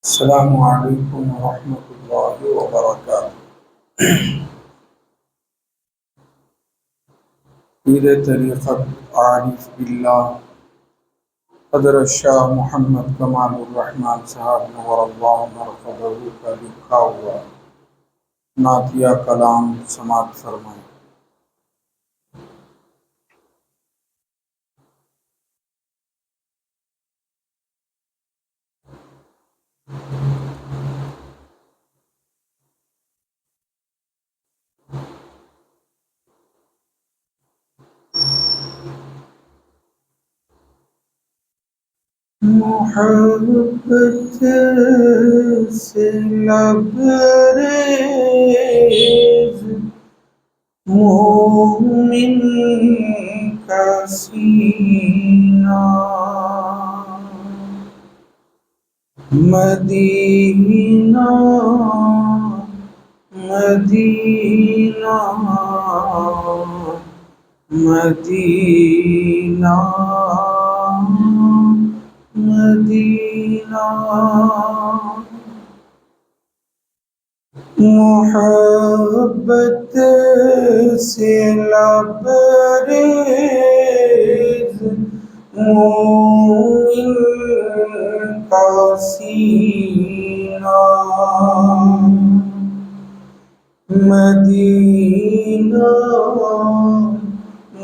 السلام علیکم ورحمۃ اللہ وبرکاتہ۔ پیر طریقت عارف باللہ حضرت شاہ محمد کمال الرحمن صاحب نور اللہ مرقدہ کا لکھا ہوا نعتیہ کلام سماعت فرمائیں۔ محبت سے لبریز مومن کا سینہ، مدینہ مدینہ مدینہ مدینہ۔ محبت سے لبریز مومن کا سینہ، مدینہ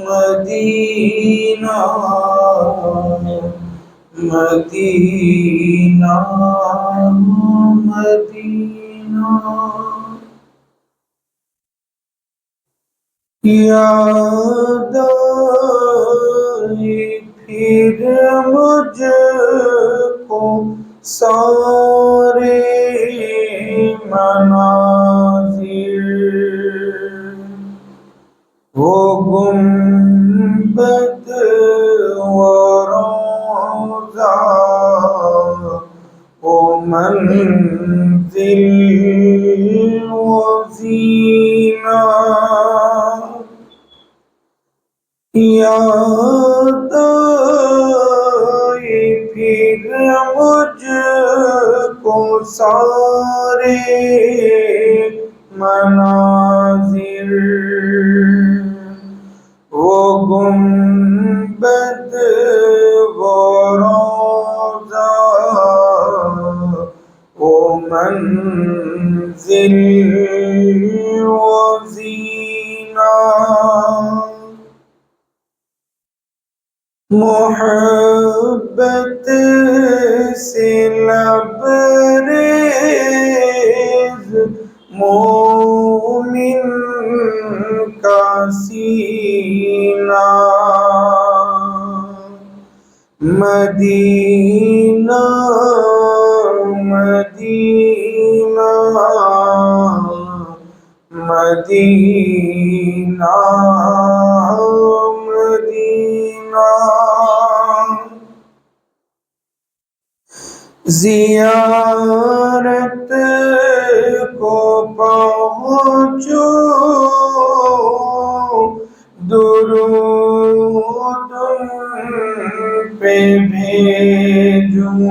مدینہ مدینہ مدینہ۔ یاد آئی پھر مجھ کو سارے مناظر، وہ گنبد و روضہ وہ منزل و زینہ۔ یاد آئی پھر مجھ کو سارے مناظر، وہ گنبد وہ روضہ وہ منزل و زینہ۔ محبت سے لبریز مومن کا سینہ، مدینہ مدینہ مدینہ مدینہ۔ زیارت کو پہنچو درود ان پہ بھیجوں،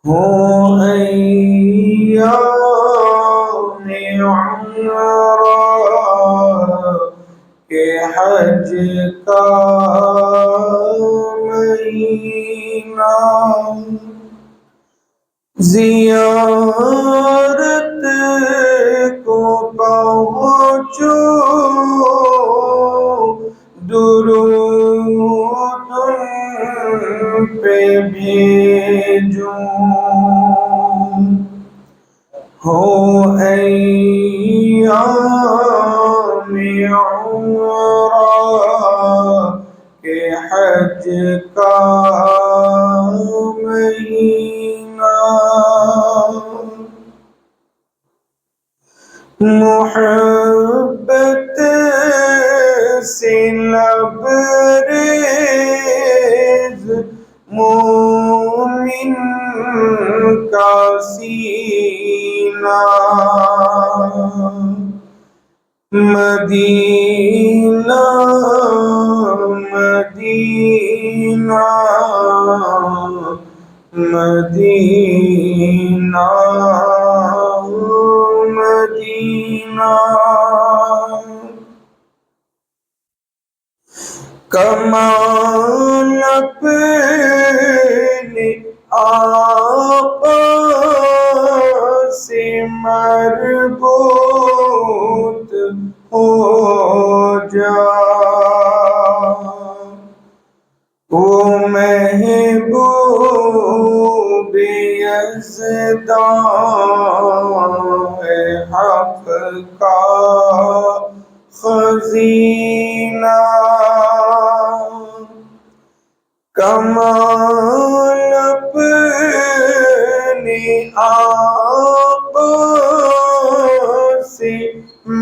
ہوں ایام عمرہ کہ حج کا مہینہ۔ زیارت کو پہنچو درود ان پہ بھیجوں، ہو ایام عمرہ کہ حج کا مہینہ۔ محبت سے لبریز مومن کا سینہ، مدینہ مدینہ مدینہ مدینہ کمال اپنے آقا سے مربوط ہو جا وہ محبوب یزدان ہے حق کا خزینہ کمال اپنے آقا سے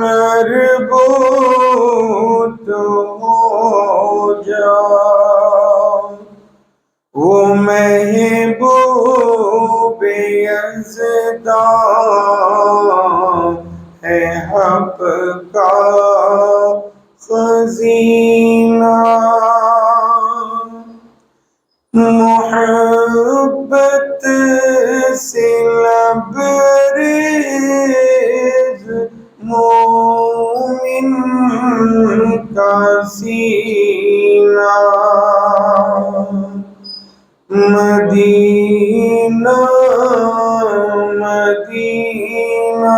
مربوط ہو جا وہ محبوب یزدان ہے حق کا خزینہ محبت سے لبریز مومن کا سینہ مدینہ مدینہ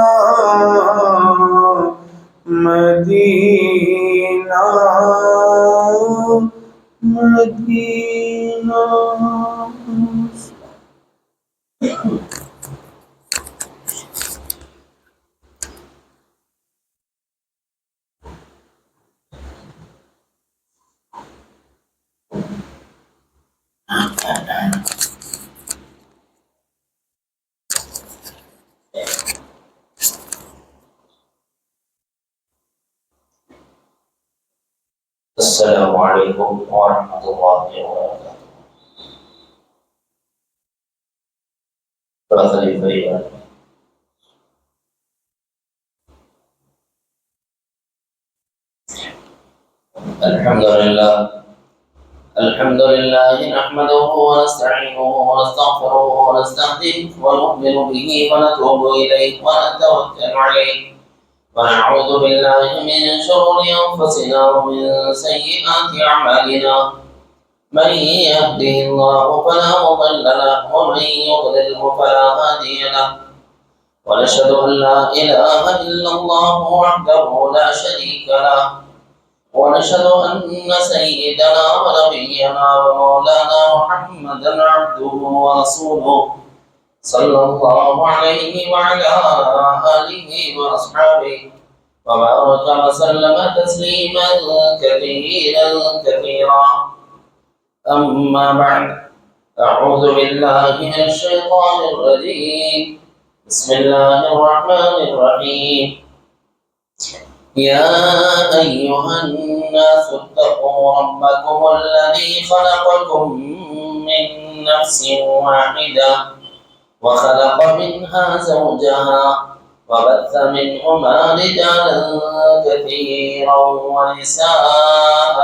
مدینہ مدینہ السلام علیکم ورحمۃ اللہ وبرکاتہ. الحمد لله نحمده ونستعينه ونستغفره ونستهديه ونؤمن به ونتوب إليه ونتوكل عليه ونعوذ بالله من شرور أنفسنا ومن سيئات أعمالنا من يهده الله فلا مضل له ومن يضلله فلا هادي له ونشهد أن لا إله إلا الله وحده لا شريك له ونشهد أن سيدنا ونبينا ومولانا محمدا عبده ورسوله صلى الله عليه وعلى آله وأصحابه وبارك وسلم تسليما كثيرا أما بعد أعوذ بالله من الشيطان الرجيم بسم الله الرحمن الرحيم يا أيها الناس اتقوا ربكم الذي خلقكم من نفس واحدة وخلق منها زوجها وبث منهما رجالا كثيرا ونساء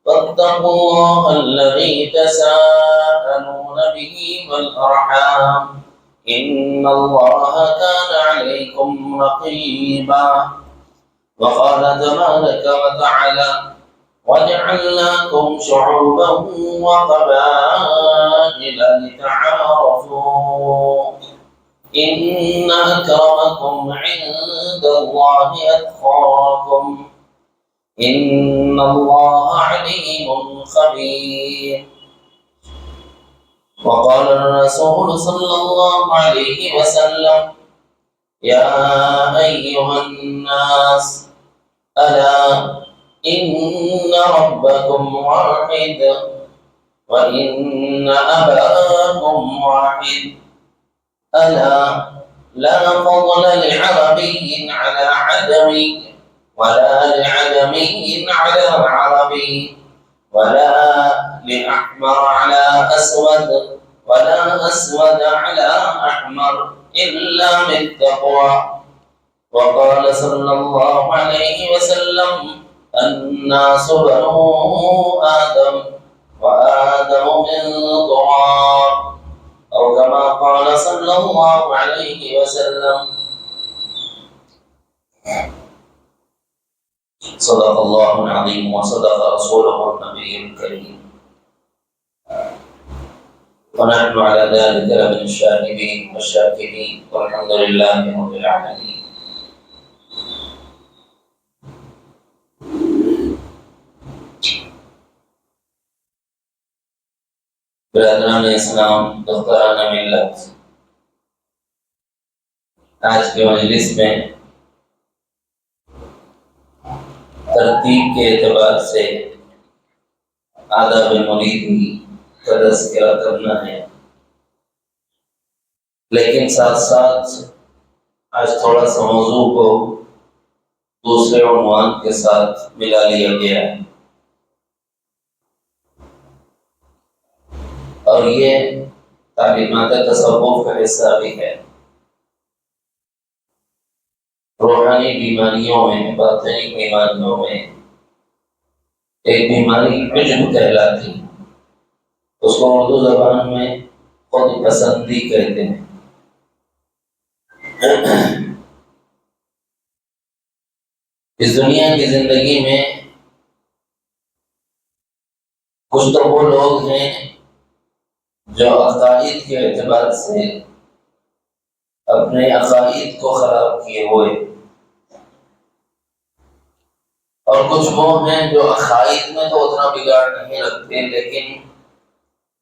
واتقوا الله الذي تساءلون به والأرحام إن الله كان عليكم رقيبا وقال تبارك وتعالى وجعلناكم شعوبا وقبائل لتعارفوا إن أكرمكم عند الله أتقاكم إن الله عليم خبير. وقال الرسول صلى الله عليه وسلم يا أيها الناس ألا إن ربكم واحد وإن أباكم واحد ألا لا فضل لعربي على عجمي ولا لعجمي على عربي ولا لأحمر على أسود ولا أسود على أحمر إلا بالتقوى. وقال صلى الله عليه وسلم الناس بنو آدم وآدم من تراب أو كما قال صلى الله عليه وسلم. صدق الله العظيم وصدق رسوله النبي الكريم، ونحن على ذلك لمن الشاهدين والشاكرين، والحمد لله رب العالمين. برادران اسلام، دختران ملت، آج کے مجلس میں ترتیب کے اعتبار سے آداب مریدی کا تذکرہ کرنا ہے، لیکن ساتھ ساتھ آج تھوڑا سا موضوع کو دوسرے عنوان کے ساتھ ملا لیا گیا ہے، اور یہ تعلیمات تصوف کا حصہ بھی ہے۔ روحانی بیماریوں میں، باطنی بیماریوں میں ایک بیماری عجب کہلاتی، اس کو اردو زبان میں خود پسندی کہتے ہیں۔ اس دنیا کی زندگی میں کچھ تو وہ لوگ ہیں جو عقائد کے اعتبار سے اپنے عقائد کو خراب کیے ہوئے، اور کچھ وہ ہیں جو عقائد میں تو اتنا بگاڑ نہیں رکھتے، لیکن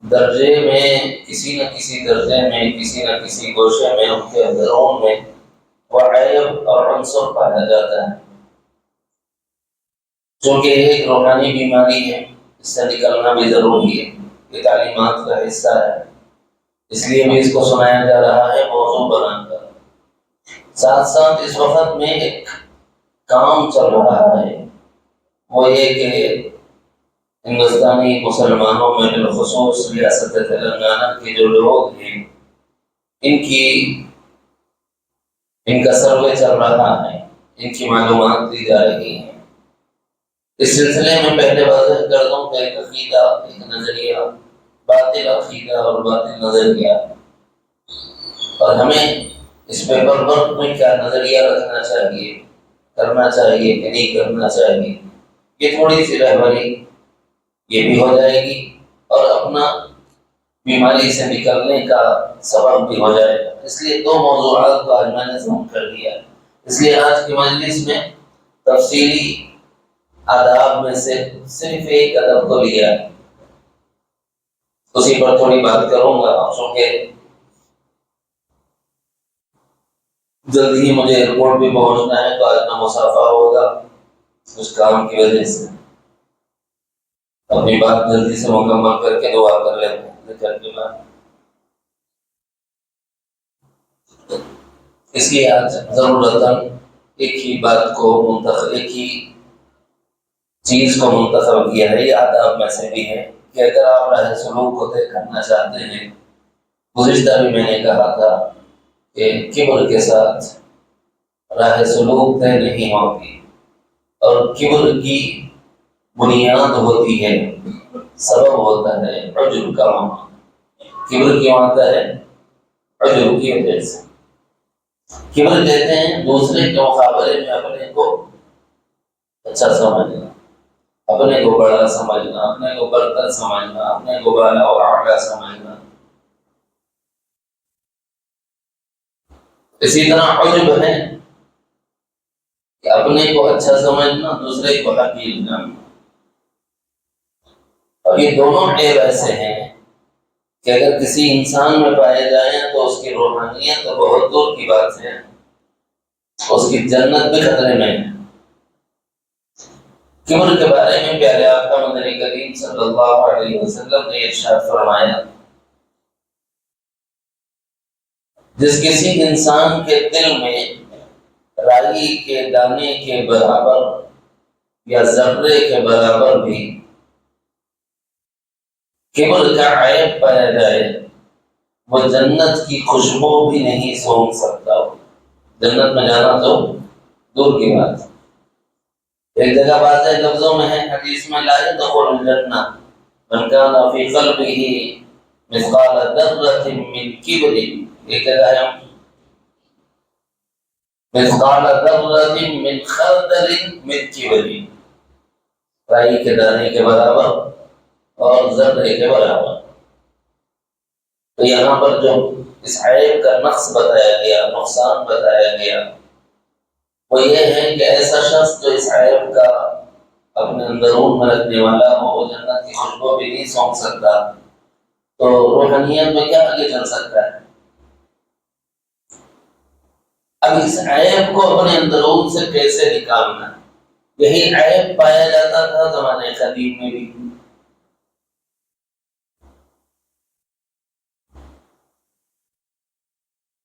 درجے میں کسی نہ کسی درجے میں، کسی نہ کسی گوشے میں، ان کے اندرون میں وہ عیب اور عنصر پایا جاتا ہے، چونکہ یہ ایک روحانی بیماری ہے، اس سے نکلنا بھی ضروری ہے، یہ تعلیمات کا حصہ ہے، اس لیے بھی اس کو سنایا جا رہا ہے موضوع بنا کر۔ ساتھ ساتھ اس وقت میں ایک کام چل رہا ہے، وہ یہ کہ ہندوستانی مسلمانوں میں بالخصوص ریاست تلنگانہ کے جو لوگ ہیں، ان کا سروے چل رہا ہے، ان کی معلومات دی جا رہی ہیں۔ اس سلسلے میں پہلے واضح کر دوں کہ ایک عقیدہ، ایک نظریہ، باطل عقیدہ اور باطل نظریہ، اور ہمیں اس پیپر ورک میں کیا نظریہ رکھنا چاہیے، کرنا چاہیے کہ نہیں کرنا چاہیے، یہ تھوڑی سی رہبری یہ بھی ہو جائے گی، اور اپنا بیماری سے نکلنے کا سبب بھی ہو جائے گا۔ اس لیے دو موضوعات کو آج میں نے ضم کر دیا، اس لیے آج کی مجلس میں تفصیلی آداب میں سے صرف ایک ادب کو لیا ہے، اسی پر تھوڑی بات کروں گا، چونکہ جلدی ہی مجھے ایئرپورٹ بھی پہنچنا ہے، تو آج نہ مسافہ ہوگا کچھ کام کی وجہ سے، اپنی بات جلدی سے مکمل کر کے دعا کر لیتے ہیں ذکر کے بعد۔ اس لیے آج ضرورتاً ایک ہی بات کو ایک ہی چیز کو منتخب کیا ہے، یہ آداب میں سے بھی ہے کہ اگر آپ راہ سلوک کو طے کرنا چاہتے ہیں، گزشتہ بھی میں نے کہا تھا کہ کبر کے ساتھ راہ سلوک طے نہیں ہوتی، اور کبر کی بنیاد ہوتی ہے، سبب ہوتا ہے عجب کا ہونا۔ کبر کیوں آتا ہے؟ عجب کی وجہ سے۔ کبر کہتے ہیں دوسرے کے مقابلے میں اپنے کو اچھا سمجھنا، اپنے کو بڑا سمجھنا، اپنے کو برتر سمجھنا، اپنے کو بالا اور اعلیٰ سمجھنا۔ اسی طرح عجب ہے کہ اپنے کو اچھا سمجھنا، دوسرے کو حقیر جاننا، اور یہ دونوں عیب ایسے ہیں کہ اگر کسی انسان میں پائے جائیں تو اس کی روحانیت تو بہت دور کی بات ہے، اس کی جنت بھی خطرے میں ہے۔ کبر کے بارے میں پیارے آقا مدنی کریم صلی اللہ علیہ وسلم نے ارشاد فرمایا، جس کسی انسان کے دل میں رائی کے دانے کے برابر یا ذرے کے برابر بھی کبر کا عیب پایا جائے، وہ جنت کی خوشبو بھی نہیں سونگھ سکتا، جنت میں جانا تو دور کی بات ہے۔ ایک جگہ بات ہے، لفظوں میں ہے، حدیث میں لا يدخل الجنہ من كان في قلبه مثقال ذرة من كبر، یہ کہا ہے مثقال ذرة من خردل من كبر، رائی کے دانے کے برابر اور ذرے کے برابر. تو یہاں پر جو اس عیب کا نقص بتایا گیا، نقصان بتایا گیا، وہ یہ ہے کہ ایسا شخص جو اس عیب کا اپنے اندرون میں رکھنے والا ہو، وہ جنت کی خوشبو بھی نہیں سونپ سکتا، تو روحانیت میں کیا آگے چل سکتا ہے؟ اب اس عیب کو اپنے اندرون سے کیسے نکالنا؟ یہی عیب پایا جاتا تھا زمانے قدیم میں بھی.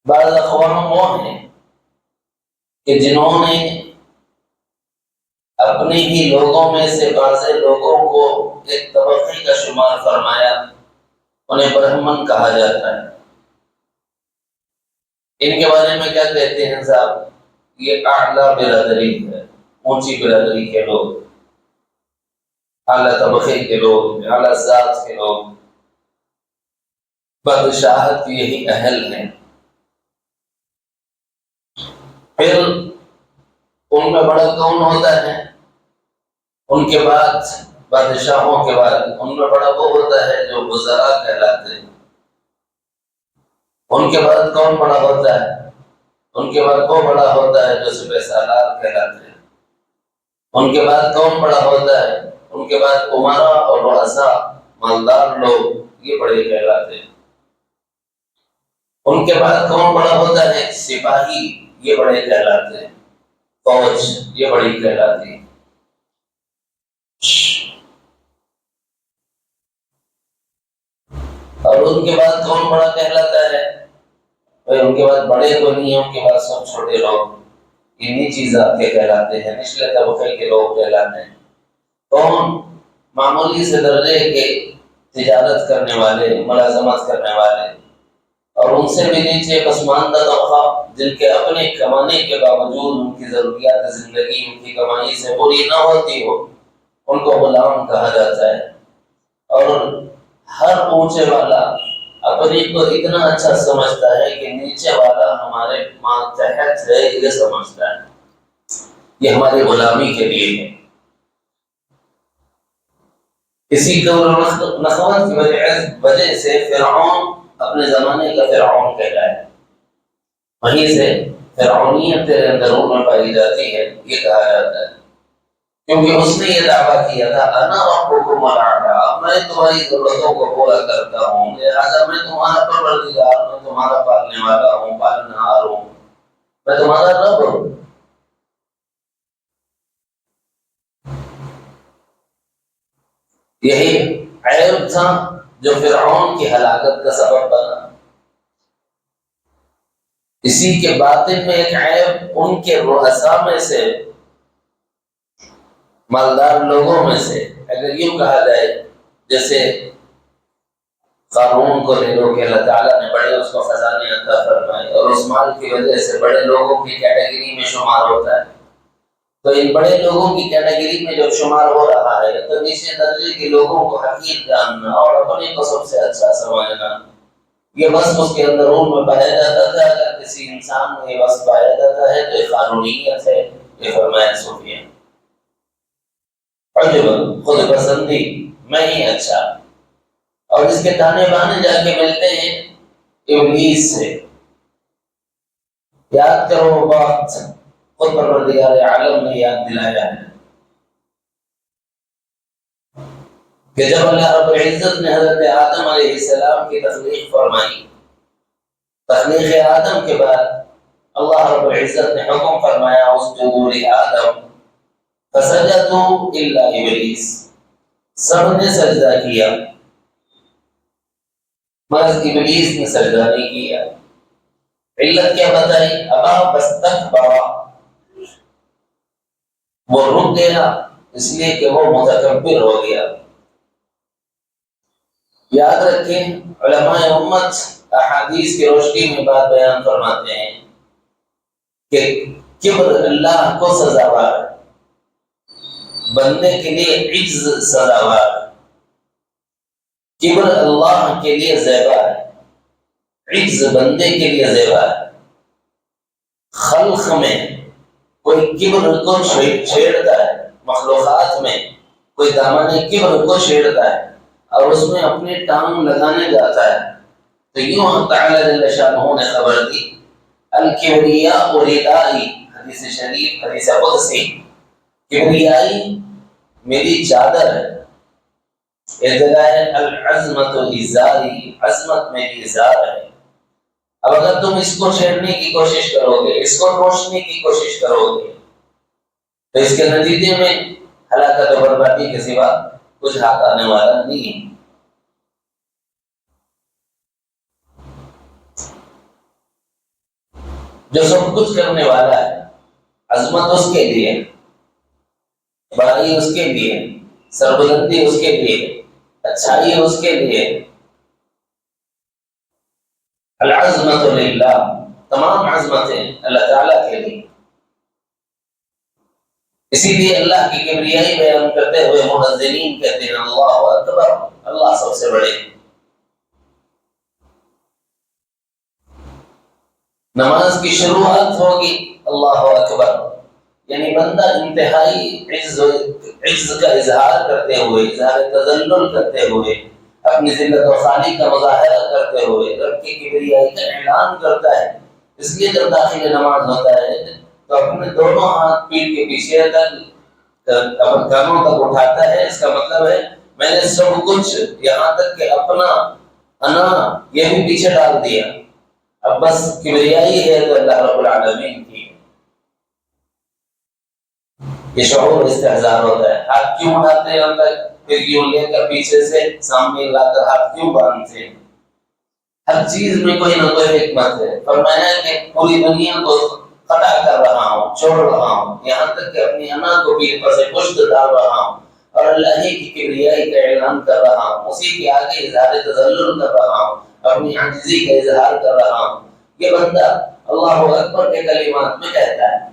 بعض اقوام وہ ہیں کہ جنہوں نے اپنے ہی لوگوں میں سے بعض لوگوں کو ایک طبقے کا شمار فرمایا، انہیں برہمن کہا جاتا ہے. ان کے بارے میں کیا کہتے ہیں صاحب؟ یہ اعلیٰ برادری ہے، اونچی برادری کے لوگ، اعلیٰ طبقے کے لوگ، اعلیٰ ذات کے لوگ، بادشاہت کی یہی اہل ہیں. پھر ان میں بڑا کون ہوتا ہے؟ ان کے بعد بادشاہوں کے بعد ان میں بڑا وہ ہوتا ہے جو وزراء کہلاتے ہیں. ان کے بعد کون بڑا ہوتا ہے؟ ان کے بعد وہ بڑا ہوتا ہے جو سپہ سالار کہلاتے ہیں. ان کے بعد کون بڑا ہوتا ہے؟ ان کے بعد امراء اور رؤساء، مالدار لوگ، یہ بڑے کہلاتے ہیں. ان کے بعد کون بڑا ہوتا ہے؟ سپاہی، یہ بڑے کہلاتے ہیں. فوج، یہ بڑی کہلاتی ہے. اور ان کے بعد کون بڑا کہلاتا ہے؟ ان کے بعد بڑے تو نہیں ہیں، ان کے بعد سب چھوٹے لوگ، انہی چیز آپ کے کہلاتے ہیں، نچلے طبقے کے لوگ کہلاتے ہیں. کون؟ معمولی سے درجے کے تجارت کرنے والے، ملازمت کرنے والے، اور ان سے بھی نیچے پسماندہ طبقہ جن کے اپنے کمانے کے باوجود ان کی ضروریات زندگی ان کی کمائی سے پوری نہ ہوتی ہو، ان کو غلام کہا جاتا ہے. اور ہر اونچے والا اپنے کو اتنا اچھا سمجھتا ہے کہ نیچے والا ہمارے ماتحت ہے، یہ سمجھتا ہے، یہ ہماری غلامی کے لیے ہے. اسی نخوت کی وجہ سے فرعون اپنے زمانے کا فرعون کہلایا. وہیں سے فرعونیت تیرے اندرون میں پائی جاتی ہے، یہ کہا جاتا ہے، کیونکہ اس نے یہ دعویٰ کیا تھا انا ربکم الاعلی، میں تمہاری ضرورتوں کو پورا کرتا ہوں، لہٰذا میں تمہارا پروردگار، میں تمہارا پالنے والا ہوں، پالنہار ہوں، میں تمہارا رب ہوں. یہی عیب تھا جو فرعون کی ہلاکت کا سبب بنا. اسی کے باطن میں ایک عیب ان کے رؤساء میں سے، مالدار لوگوں میں سے، اگر یوں کہا جائے جیسے قارون کو لے لو کہ اللہ تعالیٰ نے بڑے اس کو خزانے عطا فرمائے اور اس مال کی وجہ سے بڑے لوگوں کی کیٹیگری میں شمار ہوتا ہے. تو ان بڑے لوگوں کی کیٹیگری میں جب شمار ہو رہا ہے تو نیچے درجے کے لوگوں کو حقیر جاننا اور اپنے کو سب سے اچھا سمجھنا، یہ بس اس کے اندرون میں پایا جاتا تھا. اگر کسی انسان میں یہ بس پایا جاتا ہے تو یہ قانونیت ہے، یہ فرمایا صوفیہ. عجب، خود پسندی، میں ہی اچھا. اور اس کے تانے بانے جا کے ملتے ہیں ابلیس سے. یاد کرو وہ وقت خود پروردگار عالم نے یاد دلایا ہے کہ جب اللہ رب العزت نے حضرت آدم علیہ السلام کی تخلیق فرمائی، تخلیق آدم کے بعد اللہ رب العزت نے حکم فرمایا اسجدوا لآدم فسجدوا الا ابلیس، سب نے سجدہ کیا مگر ابلیس نے سجدہ نہیں کیا. علت کیا بتائی؟ ابا واستکبر، وہ رک گیا اس لیے کہ وہ متکبر ہو گیا. یاد رکھیں علماء امت احادیث کی روشنی میں بات بیان فرماتے ہیں کہ کبر اللہ کو سزاوار ہے، بندے کے لیے عجز سزاوار ہے. کبر اللہ کے لیے زیبا ہے، عجز بندے کے لیے زیبا ہے۔ خلق میں کوئی کبر کو چھیڑتا ہے، مخلوقات میں کوئی دامن کبر کو چھیڑتا ہے اور اس میں اپنی ٹانگ لگانے جاتا ہے، تو یوں تعالی جل شانہ نے خبر دی، الکبریاء ردائی، حدیث شریف، حدیث قدسی، کبریائی میری چادر ہے۔ ایک جگہ ہے العظمت ازاری، عظمت میری ازار ہے۔ اب اگر تم اس کو چھیڑنے کی کوشش کرو گے، اس کو نوچنے کی کوشش کرو گے، تو اس کے نتیجے میں ہلاکت و بربادی کے سوا کچھ ہاتھ آنے والا نہیں ہے۔ جو سب کچھ کرنے والا ہے، عظمت اس کے لیے، بڑائی اس کے لیے، سربلندی اس کے لیے، اچھائی اس کے لیے، العظمت للہ، تمام عظمتیں اللہ تعالیٰ کے لیے۔ اسی لیے اللہ کی کبریائی بیان کرتے ہوئے محذرین کہتے ہیں اللہ اکبر، اللہ سب سے بڑے۔ نماز کی شروعات ہوگی اللہ اکبر، یعنی بندہ انتہائی عجز کا اظہار کرتے ہوئے، اظہار تذلل کرتے ہوئے، اپنی ذلت و خالی کا مظاہرہ کرتے ہوئے رب کی کبریائی کا اعلان کرتا ہے۔ اس لیے جب داخل نماز ہوتا ہے تو اپنے دونوں ہاتھ پیٹھ کے پیچھے تک اپنے کانوں تک اٹھاتا ہے، اس کا مطلب ہے میں نے سب کچھ یہاں تک کہ اپنا انا یہ بھی پیچھے ڈال دیا، اب بس کبریائی ہے تو اللہ رب العالمین کی۔ یہ شعور استحضار ہوتا ہے۔ ہاتھ کیوں اٹھاتے ہیں ہم تک، پھر یوں لے کر پیچھے سے سامنے لا کر ہاتھ کیوں باندھتے ہیں؟ ہر چیز میں کوئی نہ کوئی حکمت ہے۔ فرمایا کہ پوری دنیا کو قطع کر رہا ہوں، چھوڑ رہا ہوں، یہاں تک کہ اپنی انا کو بھی اوپر سے پشت ڈال رہا ہوں اور اللہ ہی کی کبریائی کا اعلان کر رہا ہوں، اسی کے آگے اظہار تذلل کر رہا ہوں، اپنی عاجزی کا اظہار کر رہا ہوں۔ یہ بندہ اللہ اکبر کے کلمات میں کہتا ہے،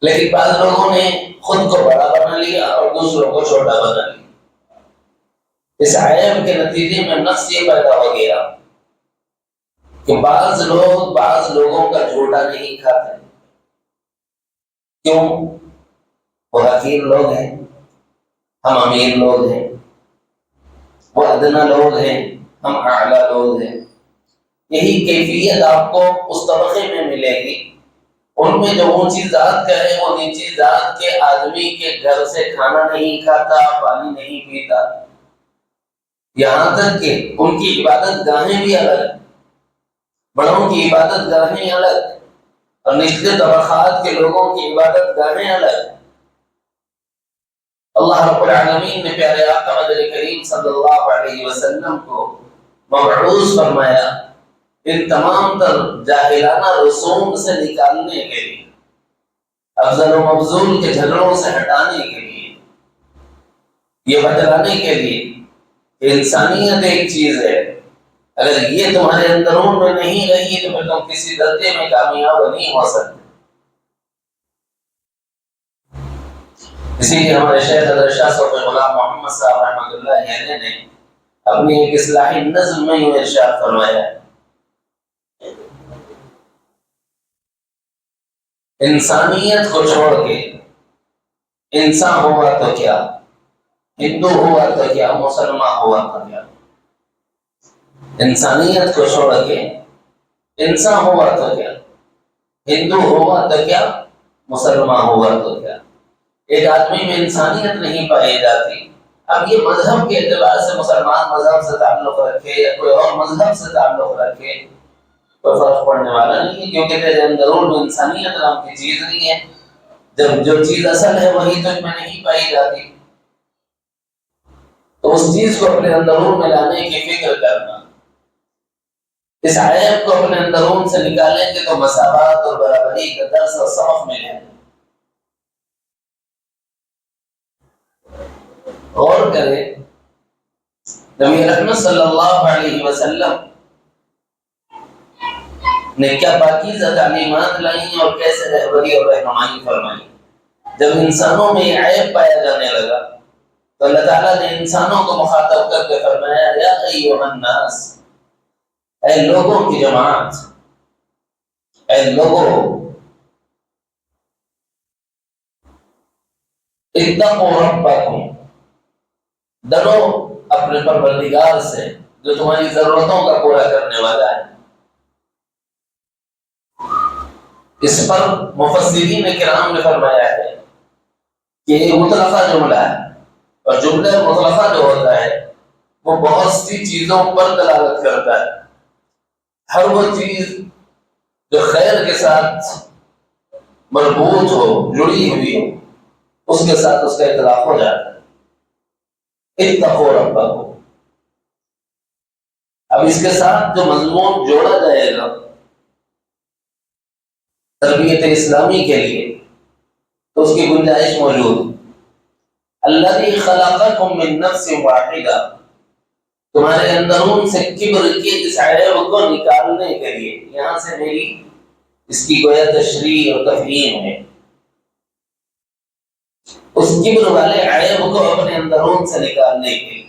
لیکن بعض لوگوں نے خود کو بڑا بنا لیا اور دوسروں کو چھوٹا بنا لیا۔ اس عیب کے نتیجے میں نقص یہ پیدا ہو گیا کہ بعض لوگوں کا جھوٹا نہیں کھاتے۔ کیوں؟ وہ حقیر لوگ ہیں، ہم امیر لوگ ہیں، وہ ادنا لوگ ہیں، ہم اعلیٰ لوگ ہیں۔ یہی کیفیت آپ کو اس طبقے میں ملے گی، ان میں جو اونچی ذات کا ہے وہ نیچی ذات کے آدمی کے گھر سے کھانا نہیں کھاتا، پانی نہیں پیتا، یہاں تک کہ ان کی عبادت گاہیں بھی الگ، بڑوں کی عبادت گاہیں الگ اور نچلے طبقات کے لوگوں کی عبادت گاہیں الگ۔ اللہ رب العالمین نے پیارے آقا مدنی کریم صلی اللہ علیہ وسلم کو مبعوث فرمایا ان تمام تر جاہلانہ رسوم سے نکالنے کے لیے، افضل و مفضول کے جھگڑوں سے ہٹانے کے لیے، یہ بتلانے کے لیے کہ انسانیت ایک چیز ہے، اگر یہ تمہارے اندرون میں نہیں رہی تو پھر تم کسی درجے میں کامیاب نہیں ہو سکتے۔ اسی لیے ہمارے شیخ حضرت شاہ صوفی غلام محمد صاحب رحمۃ اللہ علیہ نے اپنی ایک اصلاحی نظم میں یہ ارشاد فرمایا ہے، انسانیت کو چھوڑ کے انسان ہوا تو کیا، ہندو ہوا تو کیا، مسلمان ہوا تو کیا۔ انسانیت کو چھوڑ کے انسان ہوا تو کیا، ہندو ہوا تو کیا، مسلمان ہوا تو کیا۔ ایک آدمی میں انسانیت نہیں پائی جاتی۔ اب یہ مذہب کے اعتبار سے مسلمان مذہب سے تعلق رکھے یا کوئی اور مذہب سے تعلق رکھے، کوئی فرق پڑنے والا نہیں ہے، کیونکہ تیرے اندرون انسانیت نام کی چیز نہیں ہے۔ جب جو چیز اصل ہے وہی تجھ میں نہیں پائی جاتی، تو اس چیز کو اپنے اندرون میں لانے کی فکر کرنا، اس عیب کو اپنے اندرون سے نکالیں گے تو مساوات اور برابری کا درس اور سبق ملے گا۔ غور کریں، نبی رحمت صلی اللہ علیہ وسلم نے کیا پاکیزہ تعلیمات لائیں اور کیسے رہبری اور رہنمائی فرمائی۔ جب انسانوں میں یہ عیب پایا جانے لگا تو اللہ تعالیٰ نے انسانوں کو مخاطب کر کے فرمایا یا ایھا الناس، اے لوگوں کی جماعت، اے لوگوں، اتقوا ربکم، ڈرو اپنے پروردگار سے جو تمہاری ضرورتوں کا پورا کرنے والا ہے۔ اس پر مفسرین کرام نے فرمایا ہے کہ یہ مطلقہ جملہ ہے، اور جملہ مطلقہ جو ہوتا ہے وہ بہت سی چیزوں پر دلالت کرتا ہے۔ ہر وہ چیز جو خیر کے ساتھ مربوط ہو، جڑی ہوئی ہو، اس کے ساتھ اس کا اطلاق ہو جاتا ہے۔ اتقوا ربکم، اب اس کے ساتھ جو مضمون جوڑا جائے گا تربیت اسلامی کے لیے تو اس کی گنجائش موجود ہے۔ الذی خلقکم من نفس واحدہ، تمہارے اندرون سے کبر کے اس عیب کو نکالنے کے لیے، یہاں سے میری اس کی گویا تشریح اور تفہیم ہے، اس کبر والے عیب کو اپنے اندرون سے نکالنے کے لیے،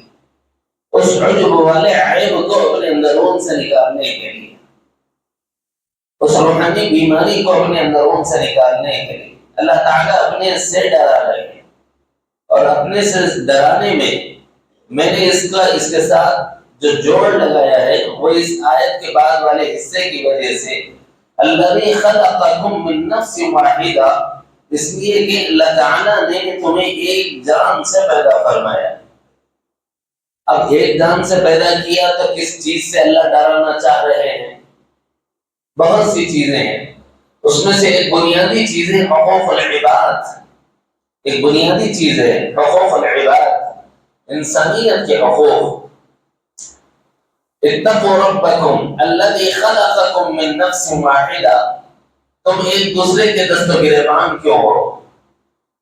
اس عجب والے عیب کو اپنے اندرون سے نکالنے کے لیے، اس روحانی بیماری کو اپنے اندرون سے نکالنے کے لیے اللہ تعالیٰ اپنے سے ڈرا رہے ہیں، اور اپنے سے ڈرانے میں نے اس کے ساتھ جو جوڑ لگایا ہے وہ اس آیت کے بعد والے حصے کی وجہ سے الذی خلقکم من نفس واحدہ، اس لیے کہ اللہ تعالیٰ نے تمہیں ایک جان سے پیدا فرمایا۔ اب ایک جان سے پیدا کیا تو کس چیز سے اللہ ڈرانا چاہ رہے ہیں؟ بہت سی چیزیں ہیں، اس میں سے ایک بنیادی چیز ہے حقوق العباد، ایک بنیادی چیز ہے حقوق العباد، انسانیت کے حقوق۔ اتقوا ربکم الذی خلقکم من نفس واحدہ، تم ایک دوسرے کے دست و گریبان کیوں ہو؟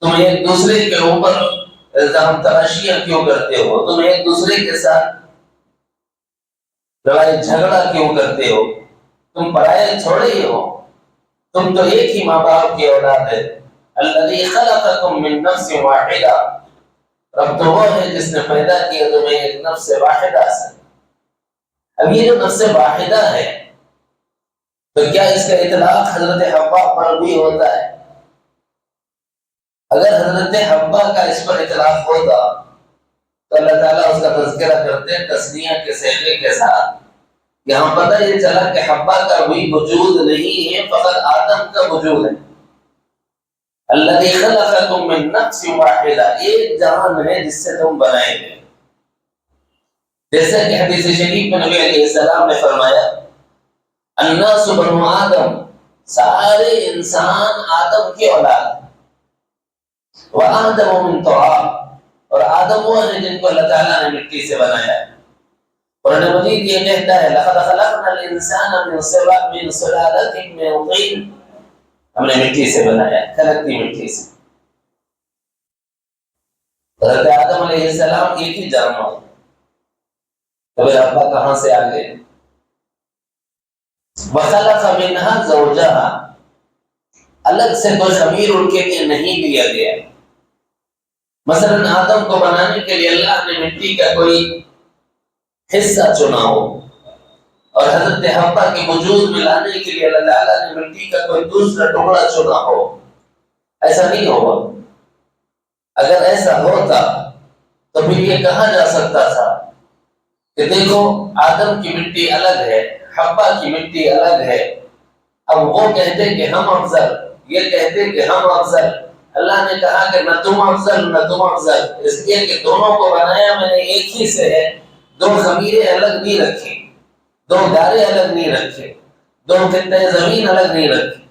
تم ایک دوسرے کے اوپر الزام تراشیاں کیوں کرتے ہو؟ تم ایک دوسرے کے ساتھ لڑائی جھگڑا کیوں کرتے ہو؟ تم پرائے چھوڑے ہی ہو، تم تو ایک ہی ماں باپ کی اولاد ہے۔ الذی خلقکم من نفس واحدہ، رب تو وہ ہے جس نے پیدا کیا تمہیں ایک نفس واحدہ سے۔ اب یہ جو نفس واحدہ ہے تو کیا اس کا اطلاق حضرت حوا پر بھی ہوتا ہے؟ اگر حضرت حوا کا اس پر اطلاق ہوتا تو اللہ تعالیٰ اس کا تذکرہ کرتے ہیں تثنیہ کے صیغے کے ساتھ۔ یہاں پتہ یہ چلا کہ حوا کا بھی وجود نہیں ہے، فقط آدم کا وجود ہے۔ الذی خلقکم من نفس واحدہ، ایک جان ہے جس سے تم بنائے گئے، جیسا کہ حدیث شریف میں نبی علیہ السلام نے فرمایا الناس بنو آدم، سارے انسان آدم کی اولاد، وآدم من تراب، اور آدم وہ ہیں جن کو اللہ تعالیٰ نے مٹی سے بنایا ہے۔ قرآن مجید یہ کہتا ہے لقد خلقنا الانسان من سلالۃ من طین، ہم نے مٹی سے بنایا، کھلکتی مٹی سے۔ حضرت آدم علیہ السلام ایک ہی جان ہو، تو پھر ابا کہاں سے آ گئے؟ وخلق منها زوجها، الگ سے کوئی ضمیر ان کے لیے نہیں دیا گیا۔ مثلا آدم کو بنانے کے لیے اللہ نے مٹی کا کوئی حصہ چنا ہو، اور حضرت حوا کے وجود میں لانے کے لیے اللہ تعالیٰ نے مٹی کا کوئی دوسرا ٹکڑا چنا ہو، ایسا نہیں ہوگا۔ اگر ایسا ہوتا تو پھر یہ کہا جا سکتا تھا کہ دیکھو آدم کی مٹی الگ ہے، حوا کی مٹی الگ ہے، اب وہ کہتے کہ ہم افضل، یہ کہتے کہ ہم افضل۔ اللہ نے کہا کہ نہ تم افضل نہ تم افضل، اس لیے کہ دونوں کو بنایا میں نے ایک ہی سے ہے، دو خمیریں الگ نہیں رکھی، دو دارے الگ نہیں رکھے، دو خطے زمین الگ نہیں رکھے،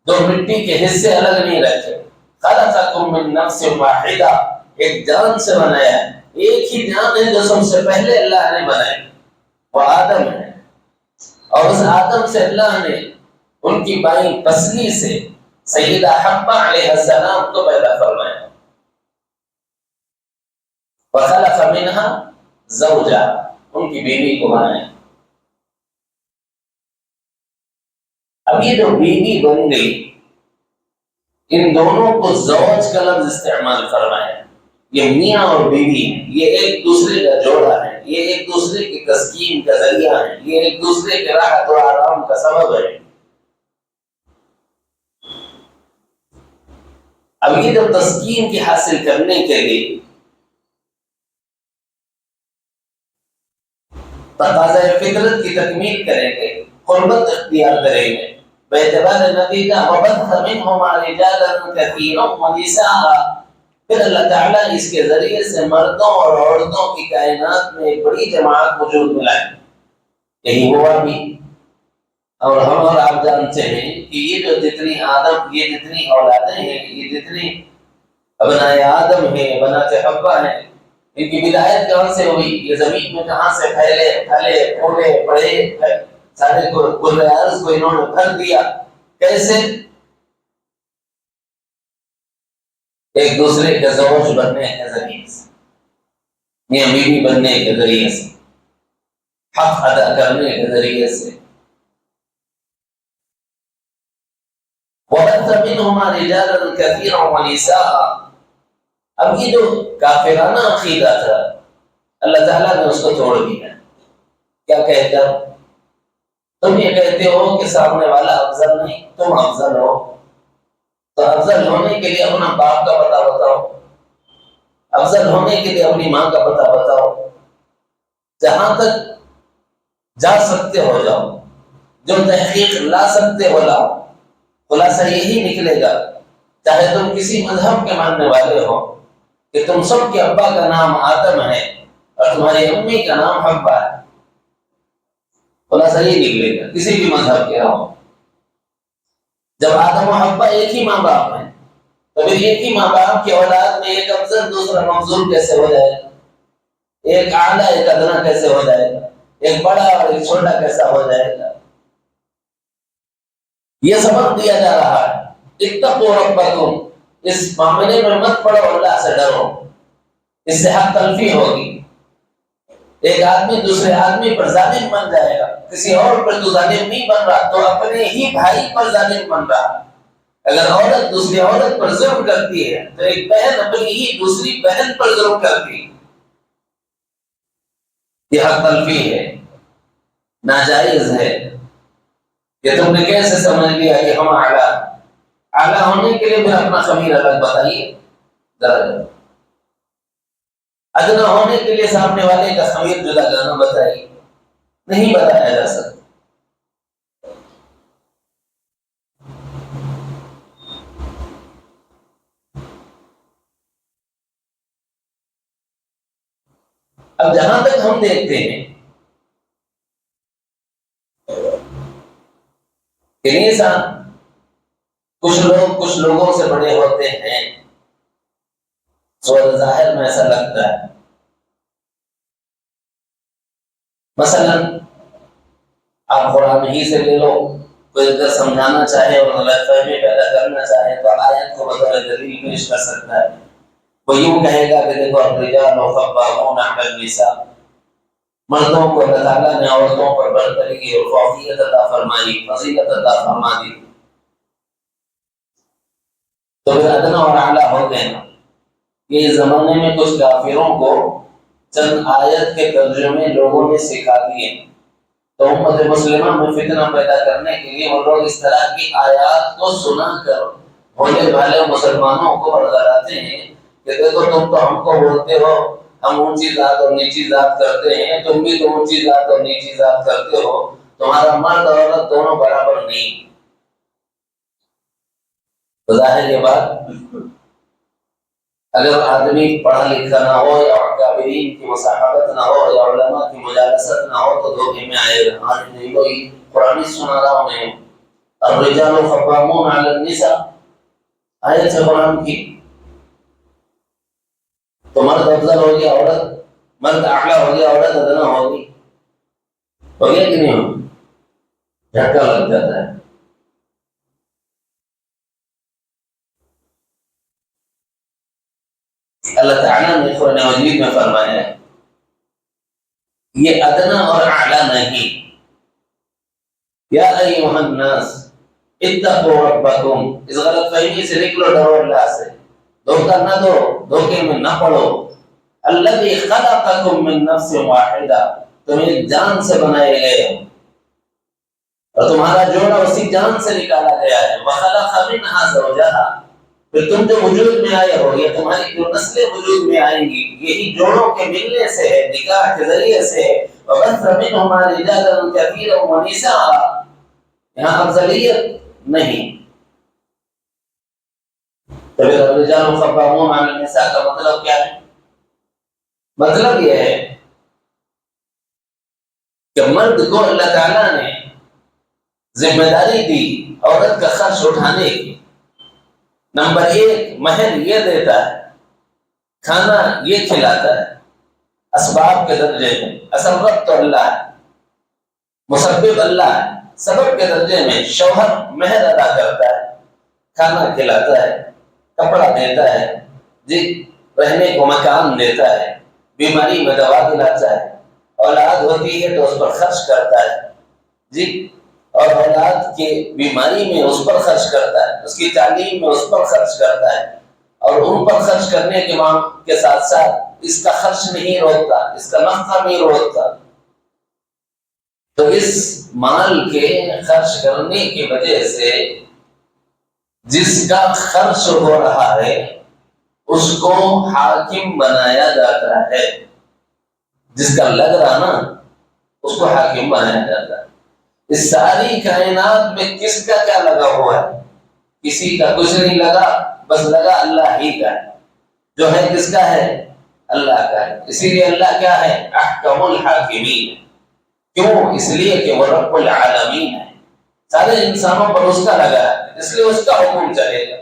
دو مٹی کے حصے الگ نہیں رکھے۔ خلقکم من نفس واحدہ، ایک جان سے بنایا ہے، ایک ہی جان ہے جو سب سے پہلے اللہ نے بنائی، وہ آدم ہے، اور اس آدم سے اللہ نے ان کی بائیں پسلی سے سیدہ حوا علیہ السلام کو پیدا فرمایا۔ وخلق منها زوجها، ان کی بیوی کو بنایا۔ اب یہ جو بیوی بن گئی، ان دونوں کو زوج کا لفظ استعمال فرمایا۔ یہ میاں اور بیوی ہیں، یہ ایک دوسرے کا جوڑا ہے، یہ ایک دوسرے کی تسکین کا ذریعہ ہے، یہ ایک دوسرے کے راحت اور آرام کا سبب ہے۔ اب یہ جب تسکین کی حاصل کرنے کے لیے تقاضۂ فطرت کی تکمیل کریں گے، قربت اختیار کریں گے، باعتبار نتیجہ وَبَثَّ مِنْهُمَا رِجَالًا كَثِيرًا وَنِسَاءً، پھر اللہ تعالیٰ اس کے ذریعے سے مردوں اور عورتوں کی کائنات میں ایک بڑی جماعت وجود ملائے۔ یہی ہوا بھی، اور ہم اور آپ جانتے ہیں کہ یہ جو جتنی آدم، یہ جتنی اولادیں ہیں، یہ جتنی ابنائے آدم ہیں، بنات حوا ہیں، ان کی بدایت کہاں سے ہوئی؟ یہ زمین میں کہاں سے پھیلے پھلے پھولے بڑے، سارے کل ارض کو انہوں نے بھر دیا۔ کیسے؟ ایک دوسرے کے زوج بننے کے ذریعے سے، میاں بیوی بننے کے ذریعے سے، حق ادا کرنے کے ذریعے سے۔ وَبَثَّ مِنْهُمَا رِجَالًا كَثِيرًا وَنِسَاءً، اب یہ جو کافرانہ عقیدہ تھا اللہ تعالیٰ نے اس کو توڑ دیا۔ کیا کہہ کر؟ تم یہ کہتے ہو کہ سامنے والا افضل نہیں، تم افضل ہو، تو افضل ہونے کے لیے اپنا باپ کا پتہ بتاؤ، افضل ہونے کے لیے اپنی ماں کا پتہ بتاؤ، جہاں تک جا سکتے ہو جاؤ، جو تحقیق لا سکتے ہو لاؤ۔ خلاصہ یہی نکلے گا، چاہے تم کسی مذہب کے ماننے والے ہو، کہ تم سب کے ابا کا نام آدم ہے اور تمہاری امی کا نام حوا ہے، خلاصہ یہ نکلے گا کسی بھی مذہب کے رہو۔ جب آدم و حوا ایک ہی ماں باپ ہیں، تو پھر ایک ہی ماں باپ کی اولاد میں ایک افضل دوسرا مفضول کیسے ہو جائے گا؟ ایک اعلیٰ ایک ادنا کیسے ہو جائے گا؟ ایک بڑا اور ایک چھوٹا کیسا ہو جائے گا؟ یہ سبق دیا جا رہا ہے، اتقوا ربکم، اس معاملے میں مت پڑو، اللہ سے ڈرو، اس سے حق تلفی ہوگی۔ ایک آدمی دوسرے آدمی پر ظالم بن جائے گا، کسی اور پر تو ظالم نہیں بن رہا، تو اپنے ہی بھائی پر ظالم بن رہا۔ اگر عورت دوسری عورت پر ظلم کرتی ہے تو ایک بہن اپنی ہی دوسری بہن پر ظلم کرتی ہے، یہ حق تلفی ہے، ناجائز ہے۔ کہ تم نے کیسے سمجھ لیا کہ ہم اعلیٰ ہونے کے لیے پھر اپنا خمیر الگ بتائیے، ذرا ادنا ہونے کے لیے سامنے والے کا خمیر جدا گانا بتائیے، نہیں بتایا جا سکتا۔ اب جہاں تک ہم دیکھتے ہیں کہ انسان کچھ لوگوں سے بڑے ہوتے ہیں، صورت ظاہر میں ایسا لگتا ہے۔ مثلا آپ قرآن ہی سے لے لو، کوئی اگر سمجھانا چاہے اور غلط فہمی پیدا کرنا چاہے تو آیت کو بطور دلیل پیش کر سکتا ہے۔ وہ یوں کہے گا کہ دیکھو الرجال قوامون علی النساء، مردوں کو اللہ تعالیٰ نے عورتوں پر برتری اور فوقیت عطا فرمائی، فضیلت عطا فرما دی، تو پھر ادنا اور اعلیٰ ہو گئے نا۔ یہ زمانے میں کچھ کافروں کو چند آیت کے ترجمے لوگوں نے سکھا دیے، تو امت مسلمہ میں فتنہ پیدا کرنے کے لیے وہ لوگ اس طرح کی آیات کو سنا کر بھولے بھالے مسلمانوں کو ورغلاتے ہیں کہ دیکھو تم تو ہم کو بولتے ہو ہم اونچی ذات اور نیچی ذات کرتے ہیں، تم بھی تو اونچی ذات اور نیچی ذات کرتے ہو، تمہارا مرد اور عورت دونوں برابر نہیں۔ ظاہر یہ بات، اگر آدمی پڑھا لکھا نہ ہو یا اکابرین کی مصاحبت نہ ہو یا علماء کی مجالست نہ ہو تو دھوکے میں آئے گا۔ آج نہیں کوئی قرآن سنا رہا ہوں میں، الرجال قوامون علی النساء، آیت سے قرآن کی، تو مرد افضل ہو گیا عورت، مرد اعلیٰ ہو گیا عورت ادنا ہوگی، ہو گیا کہ نہیں ہو؟ جھٹکا لگ جاتا ہے۔ اللہ تعالیٰ نے قرآن مجید میں فرمایا ہے یہ ادنا اور اعلیٰ نہیں، یا ایھا الناس اتقوا ربکم، اس غلط فہمی سے نکلو، ڈرو اللہ سے، دھوکہ نہ دو، دھوکے میں نہ پڑو۔ الذی خلقکم من نفس واحدہ، تم ایک جان سے بنائے گئے ہو اور تمہارا جوڑا اسی جان سے نکالا گیا ہے۔ وخلق منها زوجہا، پھر تم جو وجود میں آئے ہو یا تمہاری جو نسلیں وجود میں آئیں گی یہی جوڑوں کے ملنے سے ہے، نکاح کے ذریعے سے ہے۔ وبث منہما رجالا کثیرا ونساء، یہاں افضلیت نہیں۔ تو الرجال قوامون علی النساء کا مطلب کیا ہے؟ مطلب یہ ہے کہ مرد کو اللہ تعالیٰ نے ذمہ داری دی عورت کا خرچ اٹھانے کی۔ نمبر 1 مہر یہ دیتا ہے، کھانا یہ کھلاتا ہے، اسباب کے درجے میں اصل رب تو اللہ ہے، مسبب اللہ ہے، سبب کے درجے میں شوہر مہر ادا کرتا ہے، کھانا کھلاتا ہے، کپڑا دیتا ہے، جی رہنے کو مکان دیتا ہے، بیماری میں دوا دلاتا ہے، اولاد ہوتی ہے تو اس پر خرچ کرتا ہے، جی اور اولاد کی بیماری میں اس پر خرچ کرتا ہے، اس کی تعلیم میں اس پر خرچ کرتا ہے، اور ان پر خرچ کرنے کے ساتھ ساتھ اس کا خرچ نہیں روکتا، اس کا نفقہ نہیں روکتا۔ تو اس مال کے خرچ کرنے کی وجہ سے جس کا خرچ ہو رہا ہے اس کو حاکم بنایا جاتا ہے، جس کا لگ رہا نا اس کو حاکم بنایا جاتا ہے۔ اس ساری کائنات میں کس کا کیا لگا ہوا ہے؟ کسی کا کچھ نہیں لگا، بس لگا اللہ ہی کا ہے، جو ہے کس کا ہے؟ اللہ کا ہے۔ اسی لیے اللہ کیا ہے؟ احکم الحاکمین۔ کیوں؟ اس لیے کہ وہ رب العالمین ہے، سارے انسانوں پر اس کا لگا ہے، اس لیے اس کا حکم چلے گا۔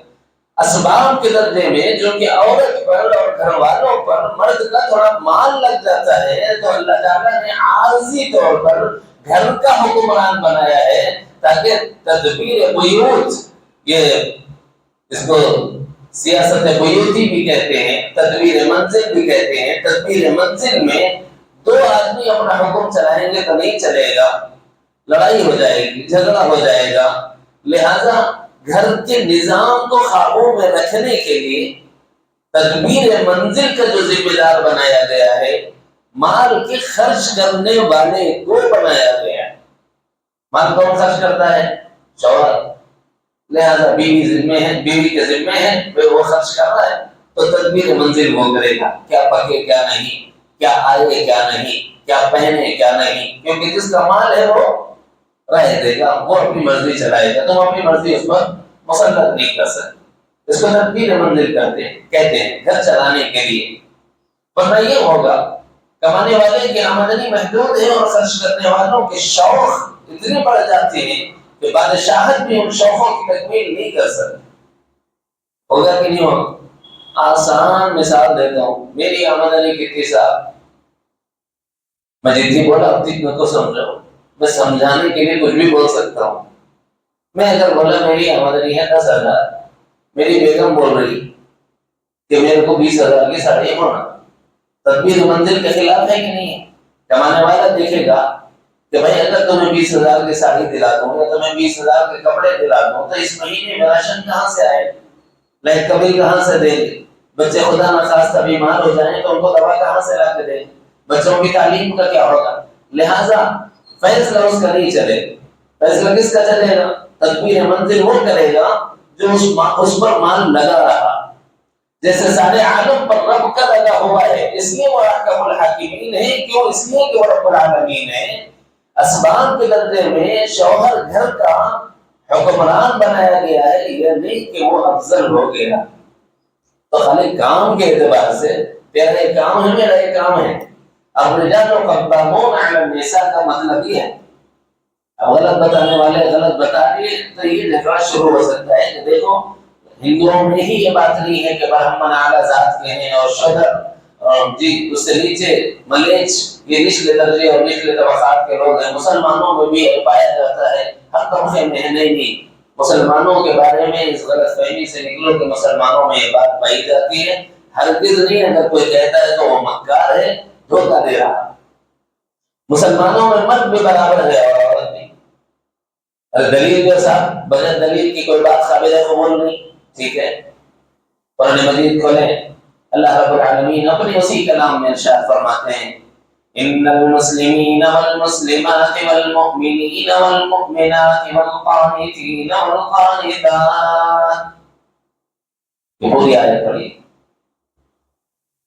اسباب کے درجے میں جو کہ عورت پر اور گھر والوں پر مرد کا تھوڑا مال لگ جاتا ہے تو اللہ تعالیٰ نے عارضی طور پر گھر کا حکمران بنایا ہے تاکہ تدبیر بیوت، یہ اس کو سیاست بیوتی بھی کہتے ہیں، تدبیر منزل بھی کہتے ہیں۔ تدبیر منزل میں 2 آدمی اپنا حکم چلائیں گے تو نہیں چلے گا، لڑائی ہو جائے گی، جھگڑا ہو جائے گا۔ لہذا گھر کے نظام کو قابو میں رکھنے کے لیے تدبیر منزل کا جو ذمہ دار بنایا گیا ہے، مال کے خرچ کرنے والے کو بنایا گیا ہے۔ مال کون خرچ کرتا ہے؟ شوہر۔ لہذا بیوی ذمہ ہے، بیوی کے ذمہ ہے، وہ خرچ کر رہا ہے تو تدبیر منزل وہ کرے گا، کیا پکے کیا نہیں، کیا آئے کیا نہیں، کیا پہنے کیا نہیں، کیونکہ جس کا مال ہے وہ رہ دے گا، وہ اپنی مرضی چلائے گا، تم اپنی مرضی اس پر مسلط نہیں کر سکتے۔ اس کو تدبیر منزل کہتے ہیں گھر چلانے کے لیے۔ ورنہ یہ ہوگا کمانے والے کی آمدنی محدود ہے اور خرچ کرنے والوں کے شوق اتنے بڑھ جاتے ہیں کہ بادشاہت بھی ان شوقوں کی تکمیل نہیں کر سکتے۔ ہوگا کہ نہیں ہوگا؟ آسان مثال دیتا ہوں، میری آمدنی کتنی صاحب، میں جتنی بولا اتنی میں کو سمجھو، میں سمجھانے کے لیے کچھ بھی بول سکتا ہوں۔ میں اگر بولا میری آمدنی ہے 10,000، میری بیگم بول رہی کہ میرے کو 20,000 کی ساڑی ہونا، تدبیر منزل کے خلاف ہے کہ نہیں ہے؟ کمانے والا دیکھے گا کہ بھائی اگر تمہیں 20,000 کی ساڑی دلا دوں یا تمہیں 20,000 کے کپڑے دلا دوں تو اس مہینے میں راشن کہاں سے آئے، لائٹ کا بل کہاں سے دیں گے، بچے خدا نخواستہ بیمار ہو جائیں تو ان کو دوا کہاں سے لا کے دیں، بچوں کی تعلیم کا کیا ہوگا؟ لہٰذا فیصلہ اس کا نہیں چلے گا۔ فیصلہ کس کا چلے گا؟ تدبیر منزل وہ کرے گا جو اس پر مال لگا رہا، جیسے سارے عالم پر رب کا لگا ہوا ہے، اس لیے وہ احکم الحاکمین ہے۔ کیوں؟ اس لیے کہ وہ رب العالمین ہے۔ اسباب کے درجے میں شوہر گھر کا حکمران بنایا گیا ہے، یہ نہیں کہ وہ افضل ہو گیا۔ تو خالی کام کے اعتبار سے تیرا یہ کام ہے، میرا یہ کام ہے۔ اب رجال قوامون علی النساء کا مطلب یہ ہے، غلط بتانے والے غلط بتا دیے تو یہ جھگڑا شروع ہو سکتا ہے کہ دیکھو ہندوؤں میں ہی یہ بات نہیں ہے کہ برہمن اعلیٰ ذات کے ہیں اور شودر جی اس سے نیچے ملیچ یہ نچلے درجے اور نچلے طبقات کے لوگ ہیں۔ مسلمانوں میں بھی یہ پایا جاتا ہے، ہر طبقے میں ہے نہیں۔ مسلمانوں کے بارے میں اس غلط فہمی سے نکلو کہ مسلمانوں میں یہ بات پائی جاتی ہے، ہرگز نہیں۔ اگر کوئی کہتا ہے تو وہ مکار ہے، دھوکہ دے رہا۔ مسلمانوں میں مرد بھی برابر ہے اور عورت بھی۔ دلیل جو صاحب بغیر دلیل کی کوئی بات قابل قبول نہیں، ٹھیک ہے؟ قرآن مجید کھولیں، اللہ رب العالمین اپنے اسی کلام میں ارشاد فرماتے ہیں ان المسلمین والمسلمات والمؤمنین والمؤمنات والقانتین والقانتات، یہ پوری آیت پڑھی،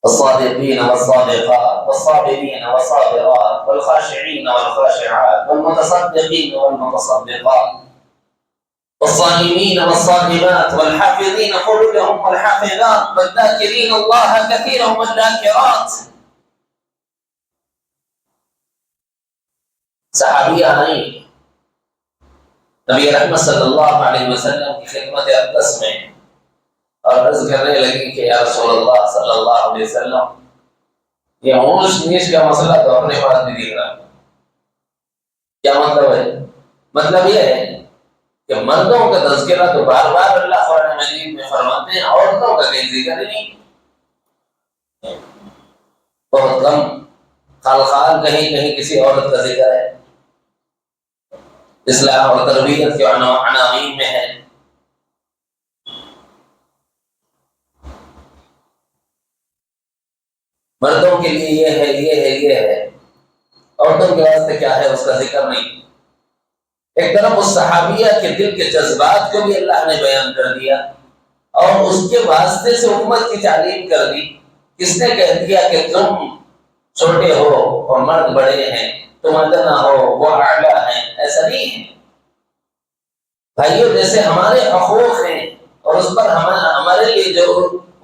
والصادقين والصادقات والصابرين والصابرات والخاشعين والخاشعات والمتصدقين والمتصدقات والصائمين والصائمات والحافظين فروجهم والحافظات والذاكرين الله كثيرا والذاكرات. صحابیہ ہیں نبی رحمت صلی اللہ علیہ وسلم کی خدمت اقدس میں اور عرض کرنے لگی کہ یا رسول اللہ صلی اللہ علیہ وسلم یہ اونچ نیچ کا مسئلہ تو اپنے پاس بھی دکھ رہا ہے. کیا مطلب ہے؟ مطلب یہ ہے کہ مردوں کا تذکرہ تو بار بار اللہ قرآن مجید میں فرماتے ہیں، عورتوں کا کہیں ذکر نہیں، بہت کم خال کہیں کہیں کسی عورت کا ذکر ہے، اصلاح اور تربیت کے عناوین میں ہے. مردوں کے لیے یہ ہے یہ ہے یہ ہے، عورتوں کے واسطے کیا ہے اس کا ذکر نہیں. ایک طرف اس صحابیہ کے دل کے جذبات کو بھی اللہ نے بیان کر دیا اور اس کے واسطے سے امت کی تعلیم کر دی. کس نے کہہ دیا کہ تم چھوٹے ہو اور مرد بڑے ہیں، تم ادنا ہو وہ اعلیٰ ہیں؟ ایسا نہیں ہے بھائیو. جیسے ہمارے حقوق ہیں اور اس پر ہمارے لیے جو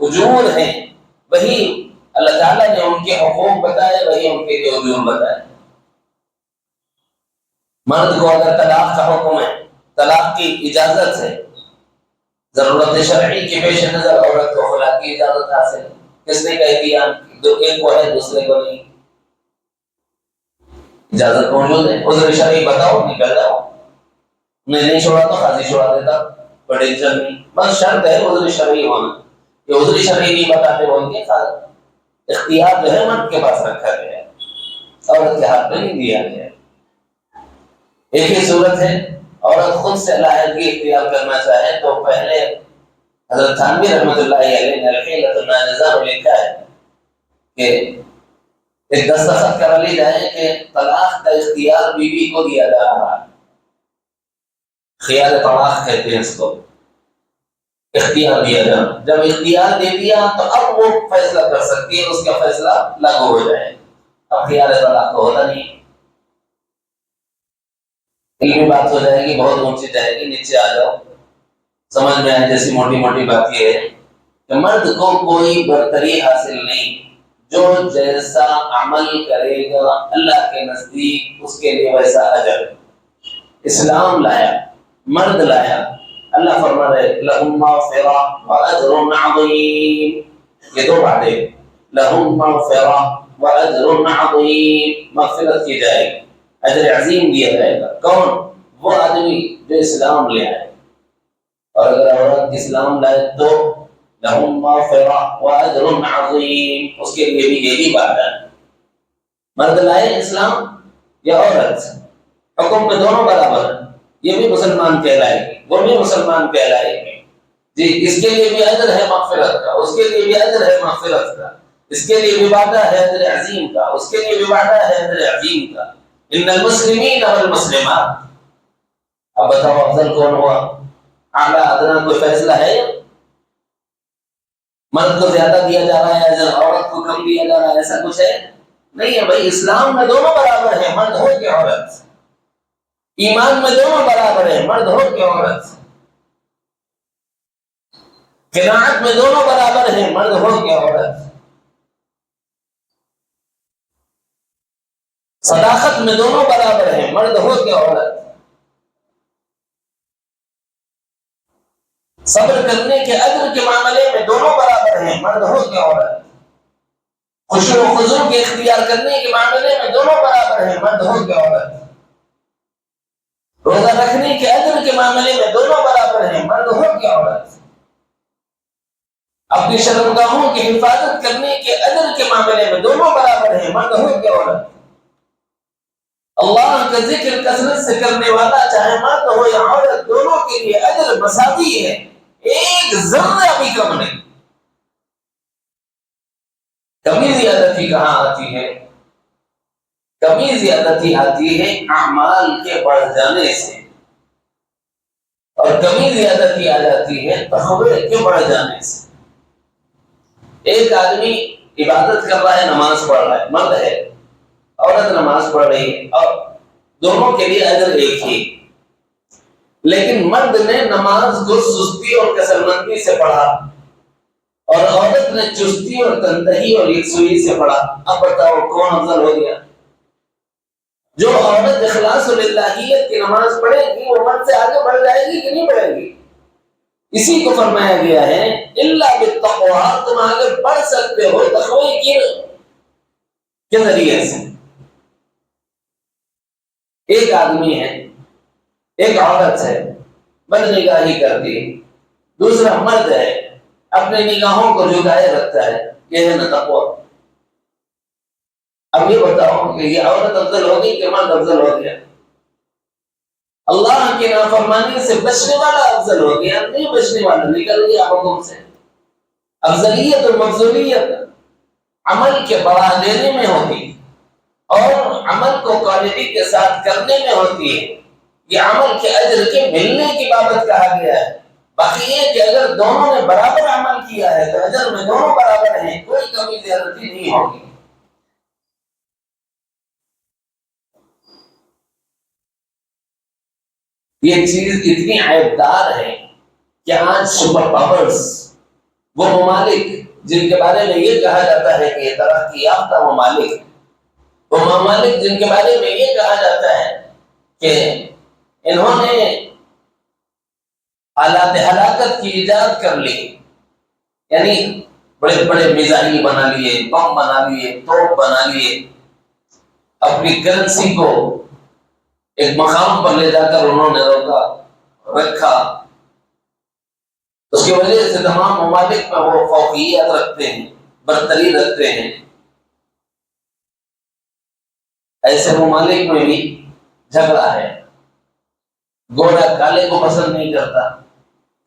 اجور ہیں وہی اللہ تعالیٰ نے ان کے حقوق بتائے، وہی ان کے لیے اجور بتائے. مرد کو اگر طلاق کا حکم ہے، طلاق کی اجازت ہے، ضرورت شرعی کے پیش نظر عورت کو خلا کی اجازت حاصل ہے. کس نے کہہ دیا ایک کو ہے دوسرے کو نہیں؟ اجازت موجود ہے. عذر شرعی بتاؤ، نکل جاؤ. میں نہیں چھوڑا تو قاضی چھوڑا دیتا، بڑے ٹینشن نہیں. بس شرط ہے عذر شرعی ہونا. یہ عذر شرعی نہیں بتاتے بول کے اختیار جو ہے مرد کے پاس رکھا گیا ہے، عورت کے ہاتھ میں نہیں دیا گیا. ایک ہی صورت ہے عورت خود سے علیحدگی اختیار کرنا چاہے تو پہلے حضرت تھانوی رحمۃ اللہ علیہ نے الحیلۃ الناجزہ میں لکھا ہے کہ ایک دستخط کرا لی جائے کہ طلاق کا اختیار بیوی کو دیا جا رہا ہے. خیال طلاق کہتے ہیں اس کو، اختیار دیا جانا. جب اختیار دے دیا تو اب وہ فیصلہ کر سکتی ہے، اس کا فیصلہ لاگو ہو جائے. اب خیال طلاق تو ہوتا نہیں. علمی بات ہو جائے گی، بہت اونچی جائے گی، نیچے آ جاؤ. سمجھ میں آئے جیسی موٹی موٹی بات یہ ہے کہ مرد کو کوئی برتری حاصل نہیں. جو جیسا عمل کرے گا اللہ کے نزدیک اس کے لیے ویسا اجر. اسلام لایا، مرد لایا. اللہ فرما رہے لہم مغفرہ واجر عظیم. یہ دو باتیں، لہم مغفرہ واجر عظیم، مغفرت کی جائے گی، اجر عظیم دیا جائے گا. کون؟ وہ آدمی جو اسلام لے آئے. اور اگر عورت اسلام لائے تو لہم مغفرہ واجر عظیم، اس کے لیے بھی یہی بات ہے. مرد لائے اسلام یا عورت، حکم میں دونوں برابر ہیں. یہ بھی مسلمان کہلائے گی، وہ بھی مسلمان کہلائے گی. جی اس کے لیے بھی اجر ہے مغفرت کا، اس کے لیے بھی اجر ہے مغفرت کا، اس کے لیے بھی وعدہ ہے اجر عظیم کا، اس کے لیے بھی وعدہ ہے اجر عظیم کا. ان المسلمین والمسلمات. اب بتاؤ افضل کون ہوا؟ اعلیٰ ادنا کوئی فیصلہ ہے؟ مرد کو زیادہ دیا جا رہا ہے اجر، عورت کو کم دیا جا رہا ہے، ایسا کچھ ہے نہیں ہے بھائی. اسلام میں دونوں برابر ہیں، مرد ہو کہ عورت. ایمان میں دونوں برابر ہیں، مرد ہو کہ عورت. قناعت میں دونوں برابر ہیں، مرد ہو کہ عورت. صداقت میں دونوں برابر ہیں، مرد ہو کہ عورت. صبر کرنے کے اجر کے معاملے میں دونوں برابر ہیں، مرد ہو کہ عورت. خشوع و خضوع کے اختیار کرنے کے معاملے میں دونوں برابر ہیں، مرد ہو کہ عورت. روزہ رکھنے کے اجر کے معاملے میں دونوں برابر ہیں، مرد ہو کہ عورت. اپنی شرمگاہوں کی حفاظت کرنے کے اجر کے معاملے میں دونوں برابر ہیں، مرد ہو کہ عورت. اللہ کا ذکر کثرت سے کرنے والا چاہے مرد ہو یا عورت، دونوں کے لیے اجر مساوی ہے، ایک ذرہ بھی کم نہیں. کمی زیادتی کہاں آتی ہے؟ کمی زیادتی آتی ہے اعمال کے بڑھ جانے سے، اور کمی زیادتی آ جاتی ہے تقوی کے بڑھ جانے سے۔ ایک آدمی عبادت کر رہا ہے، نماز پڑھ رہا ہے، مرد ہے، عورت نماز پڑھ رہی ہے، اور دونوں کے لیے اجر ایک ہی، لیکن مرد نے نماز کو سستی اور کسلمندی سے پڑھا اور عورت نے چستی اور تنتہی اور یکسوئی سے پڑھا۔ اب بتاؤ کون افضل ہو گیا؟ جو عورت اخلاص للہیت کی نماز پڑھے گی وہ مرد سے آگے بڑھ جائے گی کہ نہیں بڑھے گی؟ اسی کو فرمایا گیا ہے الا بالتقوی، تم آگے بڑھ سکتے ہو تقوی کے ذریعے سے۔ ایک آدمی ہے، ایک عورت ہے، بد نگاہی کرتی، دوسرا مرد ہے اپنے نگاہوں کو جھکائے رکھتا ہے، یہ ہے نا تقوی۔ اب یہ بتاؤ کہ یہ عورت افضل ہوگی کہ مرد افضل ہو گیا؟ اللہ کی نافرمانی سے بچنے والا افضل ہو گیا، نہیں بچنے والا نکل گیا حکم سے۔ افضلیت اور مفضولیت عمل کے بڑھا دینے میں ہوتی اور عمل کو کوالٹی کے ساتھ کرنے میں ہوتی ہے۔ یہ عمل کے اجر کے ملنے کی بابت کہا گیا ہے۔ باقی یہ کہ اگر دونوں نے برابر عمل کیا ہے تو اجر میں دونوں برابر ہیں، کوئی کمی زیادتی نہیں ہوگی۔ یہ چیز اتنی عیبدار ہے کہ آج سپر پاورز، وہ ممالک جن کے بارے میں یہ کہا جاتا ہے کہ یہ ترقی یافتہ ممالک، وہ ممالک جن کے بارے میں یہ کہا جاتا ہے کہ انہوں نے آلات ہلاکت کی ایجاد کر لی، یعنی بڑے بڑے میزائل بنا لیے، بم بنا لیے، توپ بنا لیے، اپنی کرنسی کو ایک مقام پر لے جا کر انہوں نے رکھا، اس کی وجہ سے تمام ممالک میں وہ فوقیت رکھتے ہیں، برتری رکھتے ہیں۔ ایسے ممالک میں بھی جھگڑا ہے، گورا کالے کو پسند نہیں کرتا،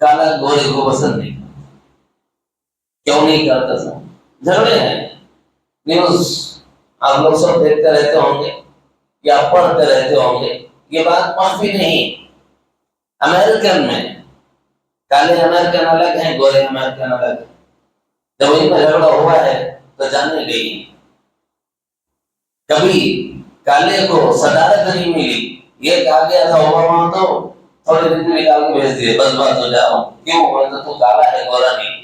کالا گورے کو پسند نہیں کرتا۔ کیوں نہیں کرتا سر؟ جھگڑے ہیں، نیوز آپ لوگ سب دیکھتے رہتے ہوں گے یا پڑھتے رہتے ہوں گے، یہ بات معافی نہیں۔ امریکن میں کالے امریکن الگ ہیں، گورے امریکن الگ ہیں۔ جب ان میں جھگڑا ہوا ہے تو جانے گئی، کبھی کالے کو صدارت نہیں ملی، یہ کہا گیا تھا اوباما تو تھوڑے دن میں نکال کے بھیج دیے، بس بات ہو جاؤ، کیوں بولتے تو کالا ہے گورا نہیں۔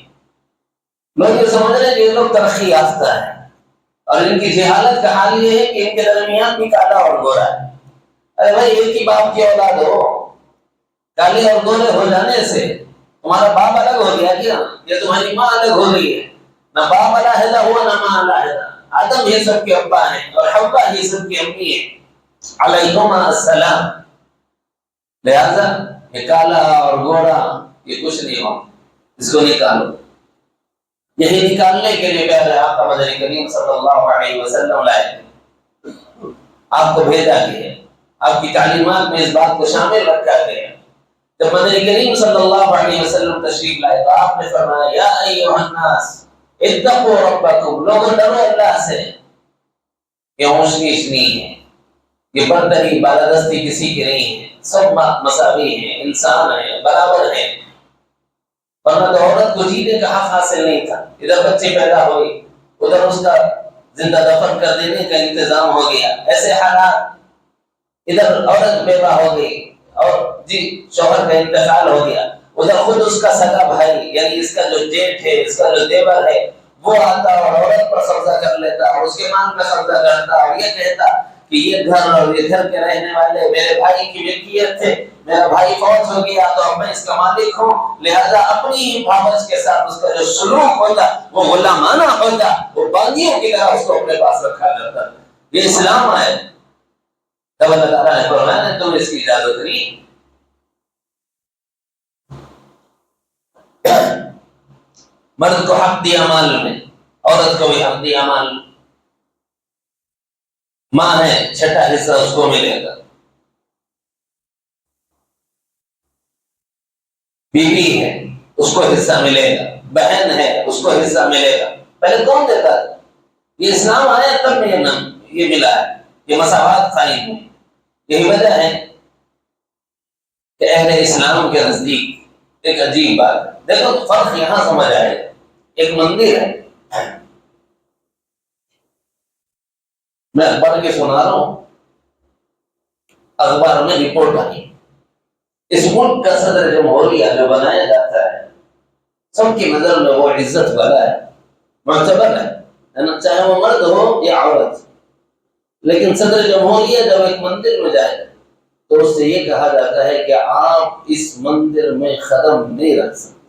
لوگ یہ سمجھ رہے ہیں کہ یہ لوگ ترقی یافتہ ہیں، اور ان کی جہالت کا حال یہ ہے کہ ان کے درمیان بھی کالا اور گورا ہے۔ ارے بھائی ایک ہی باپ کی اولاد ہو، کالے اور گورے ہو جانے سے تمہارا باپ الگ ہو گیا کیا؟ یا تمہاری ماں الگ ہو گئی ہے؟ نہ باپ علیحدہ ہوا نہ ماں علیحدہ، آدم ہی سب کے ابا ہیں اور حوا ہی سب کی امی ہیں، علیہما السلام۔ لہذا یہ کالا اور گورا یہ کچھ نہیں ہو، اس کو نکالو۔ یہی نکالنے کے لیے پہلے آقا مدنی کریم صلی اللہ علیہ وسلم لائے، آپ کو بھیجا گیا، آپ کی تعلیمات میں اس بات کو شامل رکھا گیا۔ جب مدنی کریم صلی اللہ علیہ وسلم تشریف لائے تو آپ نے فرمایا یا ایھا الناس اتقوا ربکم، لوگوں ڈرو اللہ سے۔ یہ اونچ نیچ نہیں ہے، یہ برتری بالادستی کسی کی نہیں ہے، سب مساوی ہیں، انسان ہیں، برابر ہیں۔ ورنہ تو عورت کو جینے کا حق حاصل نہیں تھا، ادھر بچے پیدا ہوئے، ادھر اس کا زندہ دفن کر دینے کا انتظام ہو گیا، ایسے حالات، ادھر عورت بیوہ ہو گئی اور جی شوہر کا انتقال ہو گیا، ادھر خود اس کا سگا بھائی یعنی اس کا جو جیٹھ ہے، اس کا جو دیور ہے، وہ آتا اور عورت پر قبضہ کر لیتا اور اس کے مال پر قبضہ کرتا اور یہ کہتا کہ یہ گھر اور یہ گھر کے رہنے والے میرے بھائی کی ملکیت تھے، میرا بھائی فوت ہو گیا تو اب میں اس کا مالک ہوں، لہذا اپنی ہی بھاوچ کے ساتھ اس کا جو سلوک ہوتا وہ غلامانہ ہوتا، وہ باغیوں کی طرح اس کو اپنے پاس رکھا کرتا۔ یہ اسلام ہے، تب اللہ تعالیٰ نے فرمایا تم اس کی اجازت نہیں۔ مرد کو حق دیا مال میں، عورت کو بھی حق دیا مال میں۔ ماں ہے چھٹا حصہ اس کو ملے گا، بیوی ہے اس کو حصہ ملے گا، بہن ہے اس کو حصہ ملے گا۔ پہلے کون دیتا ہے؟ یہ اسلام آیا تب میں یہ ملا ہے، یہ مساوات قائم ہے۔ یہی وجہ ہے کہ اہل اسلام کے نزدیک ایک عجیب بات ہے، دیکھو فرق یہاں سمجھ آئے، ایک مندر ہے، میں پڑھ کے سنا رہا ہوں، اخبار میں رپورٹ آئی، اس ملک کا صدر جمہوریہ جو بنایا جاتا ہے سب کی نظر میں وہ عزت والا ہے، معتبر ہے نا، چاہے وہ مرد ہو یا عورت، لیکن صدر جمہوریہ جب ایک مندر میں جائے تو اس سے یہ کہا جاتا ہے کہ آپ اس مندر میں قدم نہیں رکھ سکتے،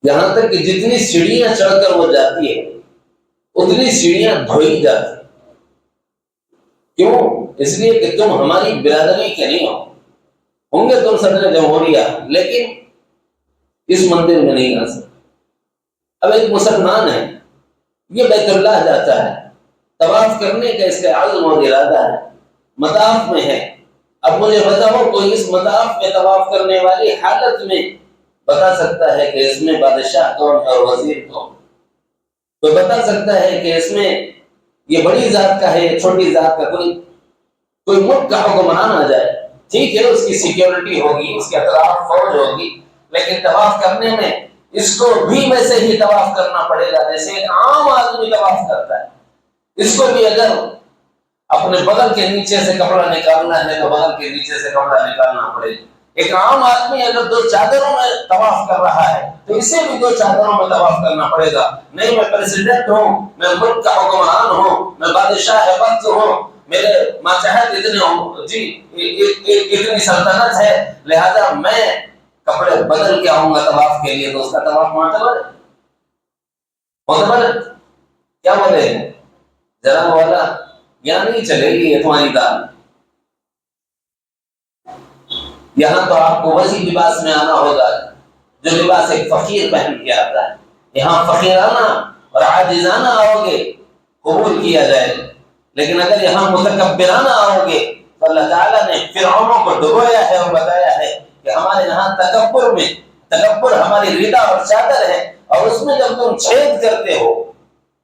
یہاں تک کہ جتنی سیڑھیاں چڑھ کر وہ جاتی ہے اتنی سیڑھیاں دھوئی جاتی، کیوں؟ اس لیے کہ تم ہماری برادری کے نہیں ہوں گے تم صدر جمہوریہ، لیکن اس مندر میں نہیں آ سکتے۔ اب ایک مسلمان ہے، یہ بیت اللہ جاتا ہے، طواف کرنے کا اس کا عزم اور ارادہ ہے، مطاف میں ہے، اب مجھے بتاؤ کوئی اس مطاف میں طواف کرنے والی حالت میں بتا سکتا ہے کہ اس میں بادشاہ کون اور وزیر کون؟ کوئی بتا سکتا ہے کہ اس میں یہ بڑی ذات کا ہے چھوٹی ذات کا؟ کوئی ملک کا حکمران آ جائے، ٹھیک ہے اس کی سیکیورٹی ہوگی، اس کے اطراف فوج ہوگی، لیکن طواف کرنے میں اس کو بھی ویسے ہی طواف کرنا پڑے گا جیسے ایک عام آدمی طواف کرتا ہے۔ اس کو بھی اگر اپنے بغل کے نیچے سے کپڑا نکالنا ہے تو بغل کے نیچے سے کپڑا نکالنا پڑے گا۔ ایک عام آدمی اگر 2 چادروں میں طواف کر رہا ہے تو اسے بھی 2 چادروں میں طواف کرنا پڑے گا۔ نہیں میں پریزیڈنٹ ہوں، میں ملک کا حکمران ہوں، میں بادشاہ وقت ہوں، میرے ماتحت اتنے ہوں، جی اتنی سلطنت ہے، لہذا میں کپڑے بدل کے آؤں گا طواف کے لیے، تو اس کا طواف معتبر ہے؟ معتبر ہے؟ کیا بولے ذرا والا یہاں نہیں چلے گی یہ تمہاری دال، یہاں تو آپ کو وہی لباس میں آنا ہوگا جو لباس ایک فقیر پہن کے آتا ہے، یہاں فقیرانہ اور عاجزانہ آؤ گے قبول کیا جائے گا، لیکن اگر یہاں متکبرانہ آؤ گے تو اللہ تعالیٰ نے فرعونوں کو ڈبویا ہے اور بتایا ہے کہ ہمارے یہاں تکبر ہماری ردا اور چادر ہے، اور اس میں جب تم چھید کرتے ہو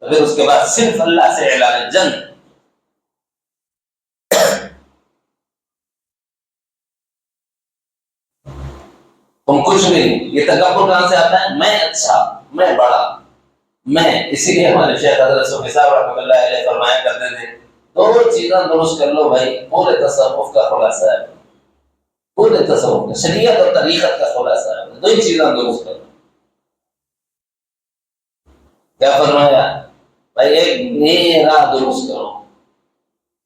تو پھر اس کے بعد صرف اللہ سے اعلان جنگ۔ تم کچھ نہیں، یہ تکبر کہاں سے آتا ہے؟ میں اچھا، میں بڑا، میں، اسی لیے ہمارے شیخ حضرت صوفی صاحب رحمۃ اللہ علیہ فرمایا کرتے تھے 2 چیزیں درست کر لو بھائی، پورے تصوف کا خلاصہ ہے، پورے تصوف کا، شریعت اور طریقت کا خلاصہ ہے، 2 ہی چیزیں درست کر لو۔ کیا فرمایا بھائی؟ ایک میرا درست کرو،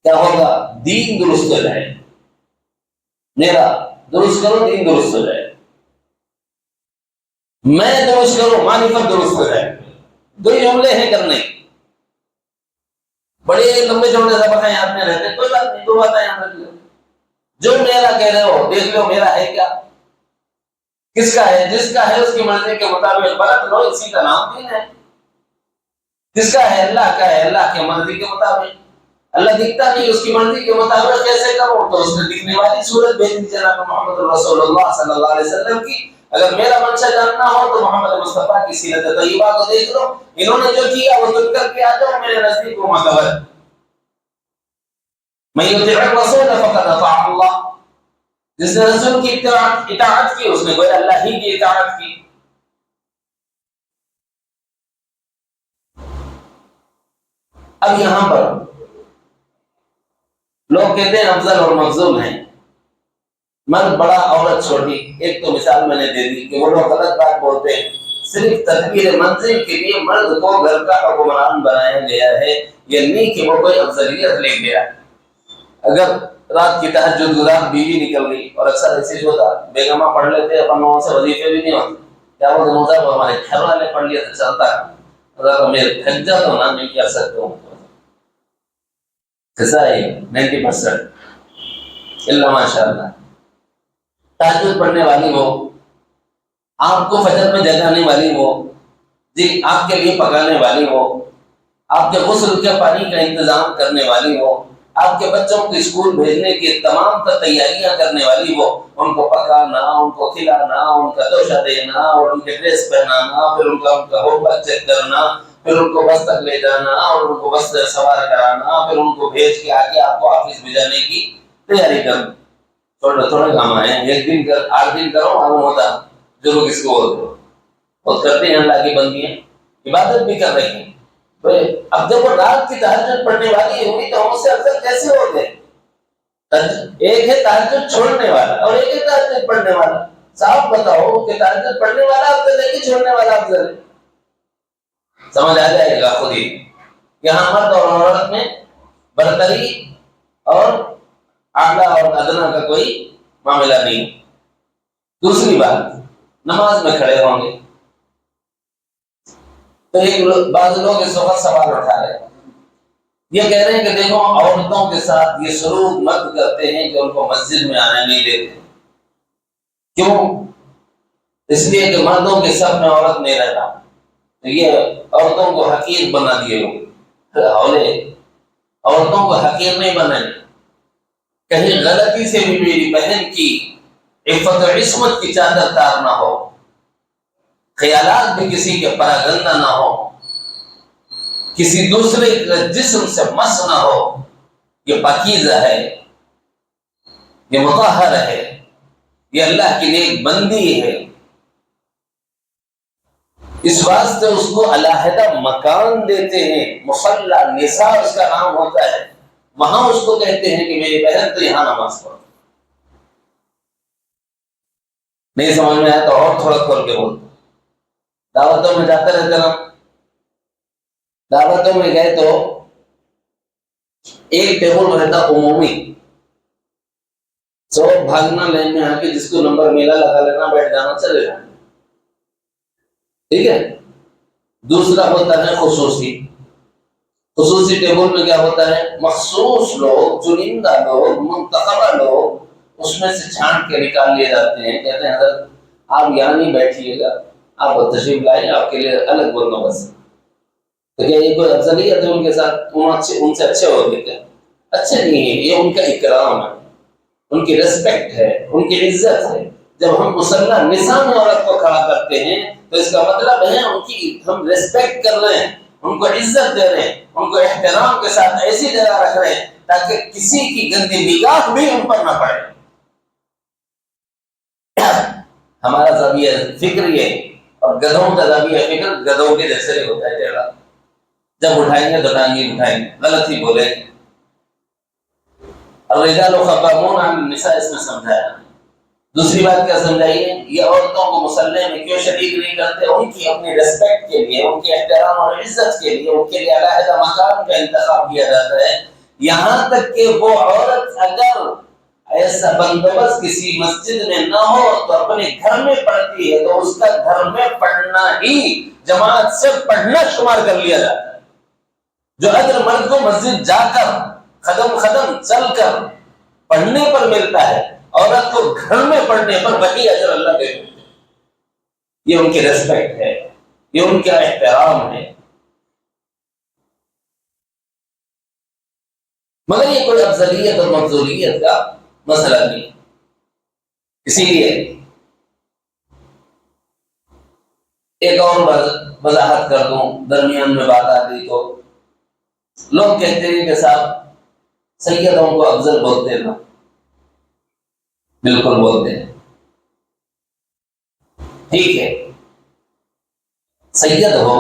کیا ہوگا؟ دین درست ہو جائے، میرا درست کرو دین درست ہو جائے، میں درست کرو معرفت درست ہو جائے، 2 ہی جملے ہیں کرنے، بڑے لمبے چوڑے سبق ہیں یاد میں رہتے ہیں، کوئی بات نہیں، 2 باتیں یاد رکھ لو، جو میرا کہہ رہے ہو دیکھ لو میرا ہے کیا، کس کا ہے؟ جس کا ہے اس کی مرضی کے مطابق برت لو، اسی کا نام دین ہے۔ جس کا ہے اللہ کا ہے، اللہ کی مرضی کے مطابق، اللہ دکھتا نہیں اس کی مرضی کے مطابق کیسے کرو؟ تو اس نے دکھنے والی صورت بھیجی جناب محمد رسول اللہ صلی اللہ علیہ وسلم کی۔ اگر میرا منشا جاننا ہو تو محمد مصطفیٰ کی سیرت طیبہ کو دیکھ لو، انہوں نے جو کیا وہ تم کر کے آ جاؤ، میرے نزدیک وہ معتبر ہے۔ من یطع الرسول فقد اطاع اللہ، جس نے رسول کی اطاعت کی اس نے گویا اللہ ہی کی اطاعت کی۔ اب یہاں پر لوگ کہتے ہیں افضل اور مفضول ہیں، مرد بڑا عورت چھوٹی۔ ایک تو مثال میں نے دے دی کہ وہ لوگ غلط بات بولتے ہیں، صرف تدبیر منزل کے لیے مرد کو گھر کا حکمران بنایا گیا ہے، یہ نہیں کہ وہ کوئی افضلیت لے گیا۔ اگر رات کی تہجد گزار بیوی نکل گئی، اور اکثر ایسے ہوتا بیگمہ پڑھ لیتے اپن لوگوں سے وظیفے بھی نہیں ہوتے، کیا وہ موزہ ہمارے گھر والے پڑھ لیا تو چلتا ہے، میرے تھجا تو نہ نہیں کر سکتا ہوں، کیسا ہے 90% اللہ ماشاء اللہ۔ تہجد پڑھنے والی ہو، آپ کو فجر میں جگانے والی ہو، جی آپ کے لیے پکانے والی ہو، آپ کے غسل کے پانی کا انتظام کرنے والی ہو، آپ کے بچوں کو اسکول بھیجنے کی تمام تیاریاں کرنے والی ہو، ان کو پکانا، ان کو کھلانا، ان کا توشہ دینا، اور ان کے ڈریس پہنانا، پھر ان کا ہوم ورک چیک کرنا، پھر ان کو بس تک لے جانا اور ان کو بس سوار کرانا، پھر ان کو بھیج کے آگے آپ کو آفس میں جانے کی تیاری کرنا، تھوڑے تھوڑے کام آئے ہیں، 1 دن 8 دن کرو معلوم ہوتا جو لوگ اس کو بہت کرتے ہیں، اللہ کی بندیاں عبادت بھی کر رہی ہیں۔ اب جب وہ رات کی تہجد پڑھنے والی ہوگی تو ہم اس سے افضل کیسے ہو گئے؟ ایک ہے تہجد چھوڑنے والا اور ایک ہے تہجد پڑھنے والا، صاف بتاؤ کہ تہجد پڑھنے والا افضل ہے کہ چھوڑنے والا افضل ہے؟ سمجھ آ جائے گا خود ہی۔ یہاں مرد اور عورت میں برتری اور اعلیٰ اور ادنا کا کوئی معاملہ نہیں۔ دوسری بات، نماز میں کھڑے ہوں گے تو بعض لوگ اس وقت سوال اٹھا رہے ہیں، یہ کہہ رہے ہیں کہ دیکھو عورتوں کے ساتھ یہ سلوک مرد کرتے ہیں کہ ان کو مسجد میں آنے نہیں دیتے، کیوں؟ اس لیے کہ مردوں کے صف میں عورت نہیں رہتا، تو یہ عورتوں کو حقیر بنا دیے ہولے، عورتوں کو حقیر نہیں بنائے، کہیں غلطی سے بھی میری بہن کی عفت و عصمت کی چادر تار نہ ہو، خیالات بھی کسی کے پراگندہ نہ ہو، کسی دوسرے کے جسم سے مس نہ ہو، یہ پاکیزہ ہے، یہ مطہر ہے، یہ اللہ کی نیک بندی ہے، اس واسطے اس کو علیحدہ مکان دیتے ہیں، مصلی نساء اس کا نام ہوتا ہے، وہاں اس کو کہتے ہیں کہ میری بہن تو یہاں نماز پڑھو۔ نہیں سمجھ میں آیا تو اور تھوڑا کھول کے بولتا، دعوتوں میں جاتے رہتے نا، دعوتوں میں گئے تو ایک ٹیبل رہتا عمومی، سب بھاگنا لائن میں آ کے جس کو نمبر میلا لگا لینا، بیٹھ جانا، چلے جانا، ٹھیک ہے۔ دوسرا ہوتا ہے خصوصی، خصوصی ٹیبل میں کیا ہوتا ہے؟ مخصوص لوگ، چنندہ لوگ، منتخبہ لوگ اس میں سے چھانٹ کے نکال لیے جاتے ہیں، کہتے ہیں حضرت آپ یہاں نہیں بیٹھیے گا، آپ تشریف لائیں، آپ کے لیے الگ بندوبست۔ تو کیا یہ کوئی افضلیت ہے ان کے ساتھ؟ ان سے اچھے ہو گئے کیا؟ اچھے نہیں ہیں، یہ ان کا اکرام ہے، ان کی ریسپیکٹ ہے، ان کی عزت ہے۔ جب ہم مصلی نساء میں عورت کو کھڑا کرتے ہیں تو اس کا مطلب ہے ان کی ہم ریسپیکٹ کر رہے ہیں، ان کو عزت دے رہے ہیں، ان کو احترام کے ساتھ ایسی جگہ رکھ رہے ہیں تاکہ کسی کی گندی نگاہ بھی ان پر نہ پڑے۔ ہمارا زاویہ فکر یہ، اور گدھوں کا زاویہ فکر گدھوں کے جیسے ہوتا ہے ٹیڑھا، جب اٹھائیں گے تو ٹانگیں اٹھائیں گے، غلط ہی بولیں گے۔ الرجال قوامون علی النساء اس میں سمجھایا۔ دوسری بات کیا سمجھائیے؟ یہ عورتوں کو مصلی میں کیوں شریک نہیں کرتے؟ ان کی اپنی ریسپیکٹ کے لیے، ان کے احترام اور عزت کے لیے، ان کے لیے علیحدہ مقام کا انتخاب کیا جاتا ہے، یہاں تک کہ وہ عورت اگر ایسا بندوبست کسی مسجد میں نہ ہو تو اپنے گھر میں پڑھتی ہے تو اس کا گھر میں پڑھنا ہی جماعت سے پڑھنا شمار کر لیا جاتا ہے۔ جو اجر مرد کو مسجد جا کر قدم قدم چل کر پڑھنے پر ملتا ہے، عورت کو گھر میں پڑھنے پر وہی اجر اللہ دے دیتے ہیں۔ یہ ان کی ریسپیکٹ ہے، یہ ان کا احترام ہے، مگر یہ کوئی افضلیت اور مفضولیت کا مسئلہ نہیں۔ اسی لیے ایک اور وضاحت کر دوں، درمیان میں بات آ گئی تو لوگ کہتے ہیں کہ صاحب سیدوں کو افضل بولتے نا، بالکل بولتے ہیں، ٹھیک ہے، سید ہو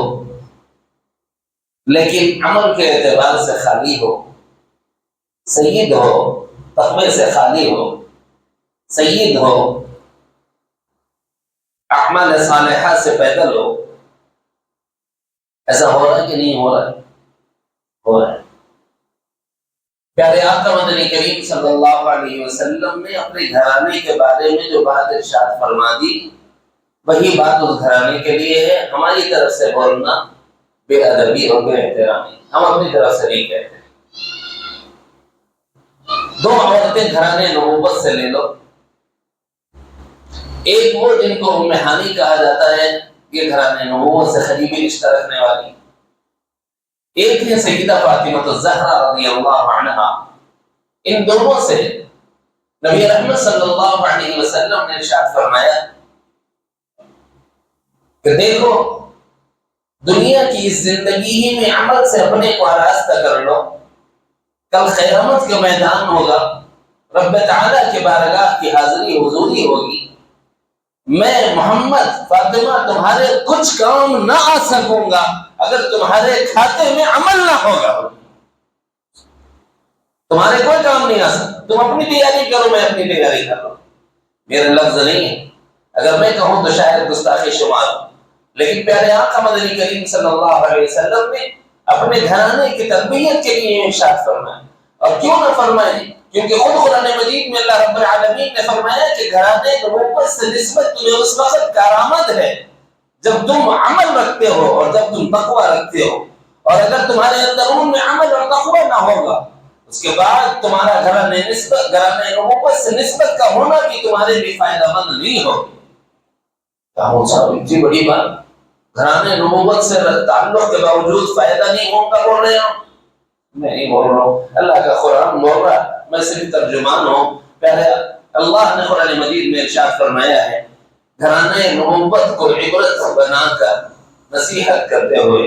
لیکن عمل کے اعتبار سے خالی ہو، سید ہو تقوی سے خالی ہو، سید ہو اعمال صالحہ سے پیدل ہو، ایسا ہو رہا ہے کہ نہیں ہو رہا ہے؟ ہو رہا ہے۔ پیارے آقا مدنی کریم صلی اللہ علیہ وسلم نے اپنے گھرانے کے بارے میں جو بات ارشاد فرما دی، وہی بات اس گھرانے کے لیے ہے۔ ہماری طرف سے بولنا بے ادبی اور بے احترامی ہم اپنی طرف سے نہیں کہتے۔ دو عورتیں گھرانے نبوت سے لے لو، ایک وہ جن کو ام ہانی کہا جاتا ہے، یہ گھرانے نبوت سے قریبی رشتہ رکھنے والی، ایک ہے سیدہ فاطمہ الزہرا رضی اللہ عنہا۔ ان دونوں سے نبی رحمت صلی اللہ علیہ وسلم نے ارشاد فرمایا کہ دیکھو دنیا کی اس زندگی ہی میں عمل سے اپنے کو آراستہ کر لو، کل قیامت کا میدان ہوگا، رب تعالیٰ کے بارگاہ کی حاضری حضوری ہوگی، میں محمد فاطمہ تمہارے کچھ کام نہ آ سکوں گا اگر تمہارے کھاتے میں عمل نہ ہوگا، تمہارے کوئی کام نہیں آ سکتا، تم اپنی تیاری کرو میں اپنی تیاری کر رہا ہوں، میرا لفظ نہیں ہے، اگر میں کہوں تو شاید گستاخی شمار ہو، لیکن پیارے آقا مدنی کریم صلی اللہ علیہ وسلم نے اپنے گھرانے کی تربیت کے لیے ارشاد فرمایا، اور کیوں نہ فرمائے، کیونکہ خود قرآن مجید میں اللہ رب العالمین نے فرمایا کہ گھرانے نبوت سے نسبت تمہیں اس وقت کارآمد ہے جب تم عمل رکھتے ہو اور جب تم تقوی رکھتے ہو، اور اگر تمہارے اندرون میں عمل اور تقوی نہ ہوگا اس کے بعد تمہارا گھرانے نبوت سے نسبت کا ہونا بھی تمہارے لیے فائدہ مند نہیں ہوگا۔ اتنی بڑی بات، گھرانے نبوت سے تعلق کے باوجود فائدہ نہیں ہوگا بول رہے ہوں؟ میں نہیں بول رہا ہوں، اللہ کا قرآن بول رہا ہے، میں صرف ترجمان ہوں۔ پہلے اللہ نے قرآن مجید میں ارشاد فرمایا ہے گھرانے نبوت کو عبرت بنا کر نصیحت کرتے ہوئے،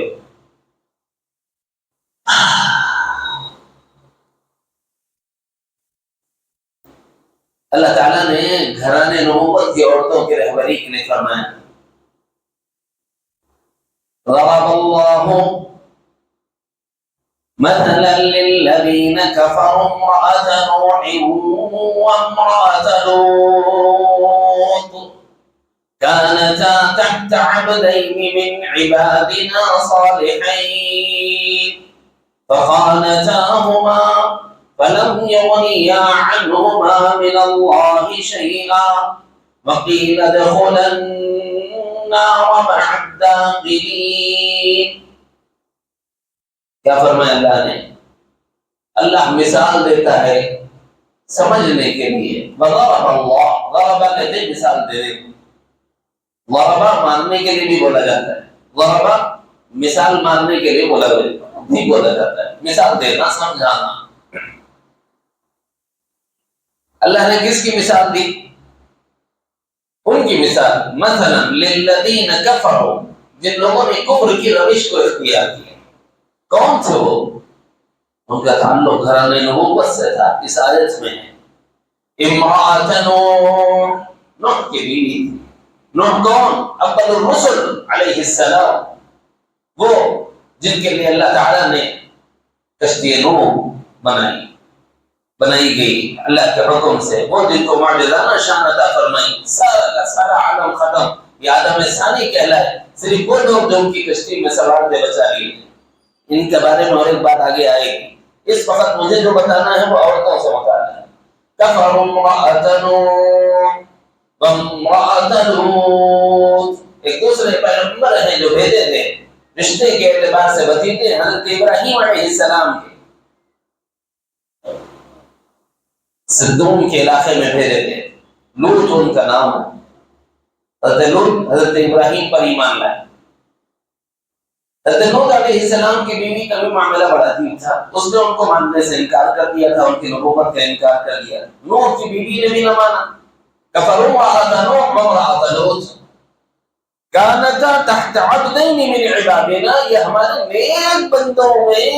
اللہ تعالیٰ نے گھرانے نبوت کی عورتوں کی رہبری کے لیے فرمایا ضرب اللہ مثلا للذین کفروا امرأة نوح وامرأة لوط كانتا تحت عبدين من عبادنا صالحين فخانتاهما فلم يغنيا عنهما من الله شيئا وقيل ادخلا النار مع الداخلين۔ کیا فرمایا اللہ نے؟ اللہ مثال دیتا ہے سمجھنے کے لیے، وضرب اللہ، ضرب کہتے ہیں مثال دینے، ضربہ ماننے کے لیے بھی بولا جاتا ہے، ضربہ مثال ماننے کے لیے بھی بولا جاتا ہے، مثال دینا سمجھانا۔ اللہ نے کس کی مثال دی؟ ان کی مثال، مثلا للذین کفروا، جن لوگوں نے کفر کی روش کو اختیار کیا۔ کون تھے وہ؟ ان کا تعلق گھرانے نبوت سے تھا، اس آیت میں ہے امرأۃ نوح، نوح کی بیوی تھی۔ نوح کون؟ اول الرسل علیہ السلام، وہ جن کے لیے اللہ تعالیٰ نے کشتی نوح بنائی گئی اللہ کے حکم سے، وہ جن کو معجزانہ شان عطا فرمائی، سارا کا سارا عالم ختم، یہ آدم ثانی کہلائے، صرف وہ لوگ جو ان کی کشتی میں سوار تھے بچا لیے۔ ان کے بارے میں اور ایک بات آگے آئے گی، اس وقت مجھے جو بتانا ہے وہ عورتوں سے متعلق ہے۔ کفر امرأۃ نوح وامرأۃ لوط، ایک دوسرے پیغمبر ہیں جو بھیجے تھے، رشتے کے اعتبار سے بتیجے حضرت ابراہیم علیہ السلام کے، صدوم کے علاقے میں بھیجے تھے، لوط ان کا نام ہے۔ حضرت لوط حضرت ابراہیم پر ایمان لائے۔ حضرت لوط علیہ السلام کی بیوی کا بھی معاملہ بڑا عجیب تھا، اس نے ان کو ماننے سے انکار کر دیا تھا، ان کی نبوت کا انکار کر دیا۔ نوح کی بیوی نے بھی نہ مانا۔ کفروا امرأۃ نوح وامرأۃ لوط كانتا تحت عبدين من عبادنا، یہ ہمارے نیک بندوں میں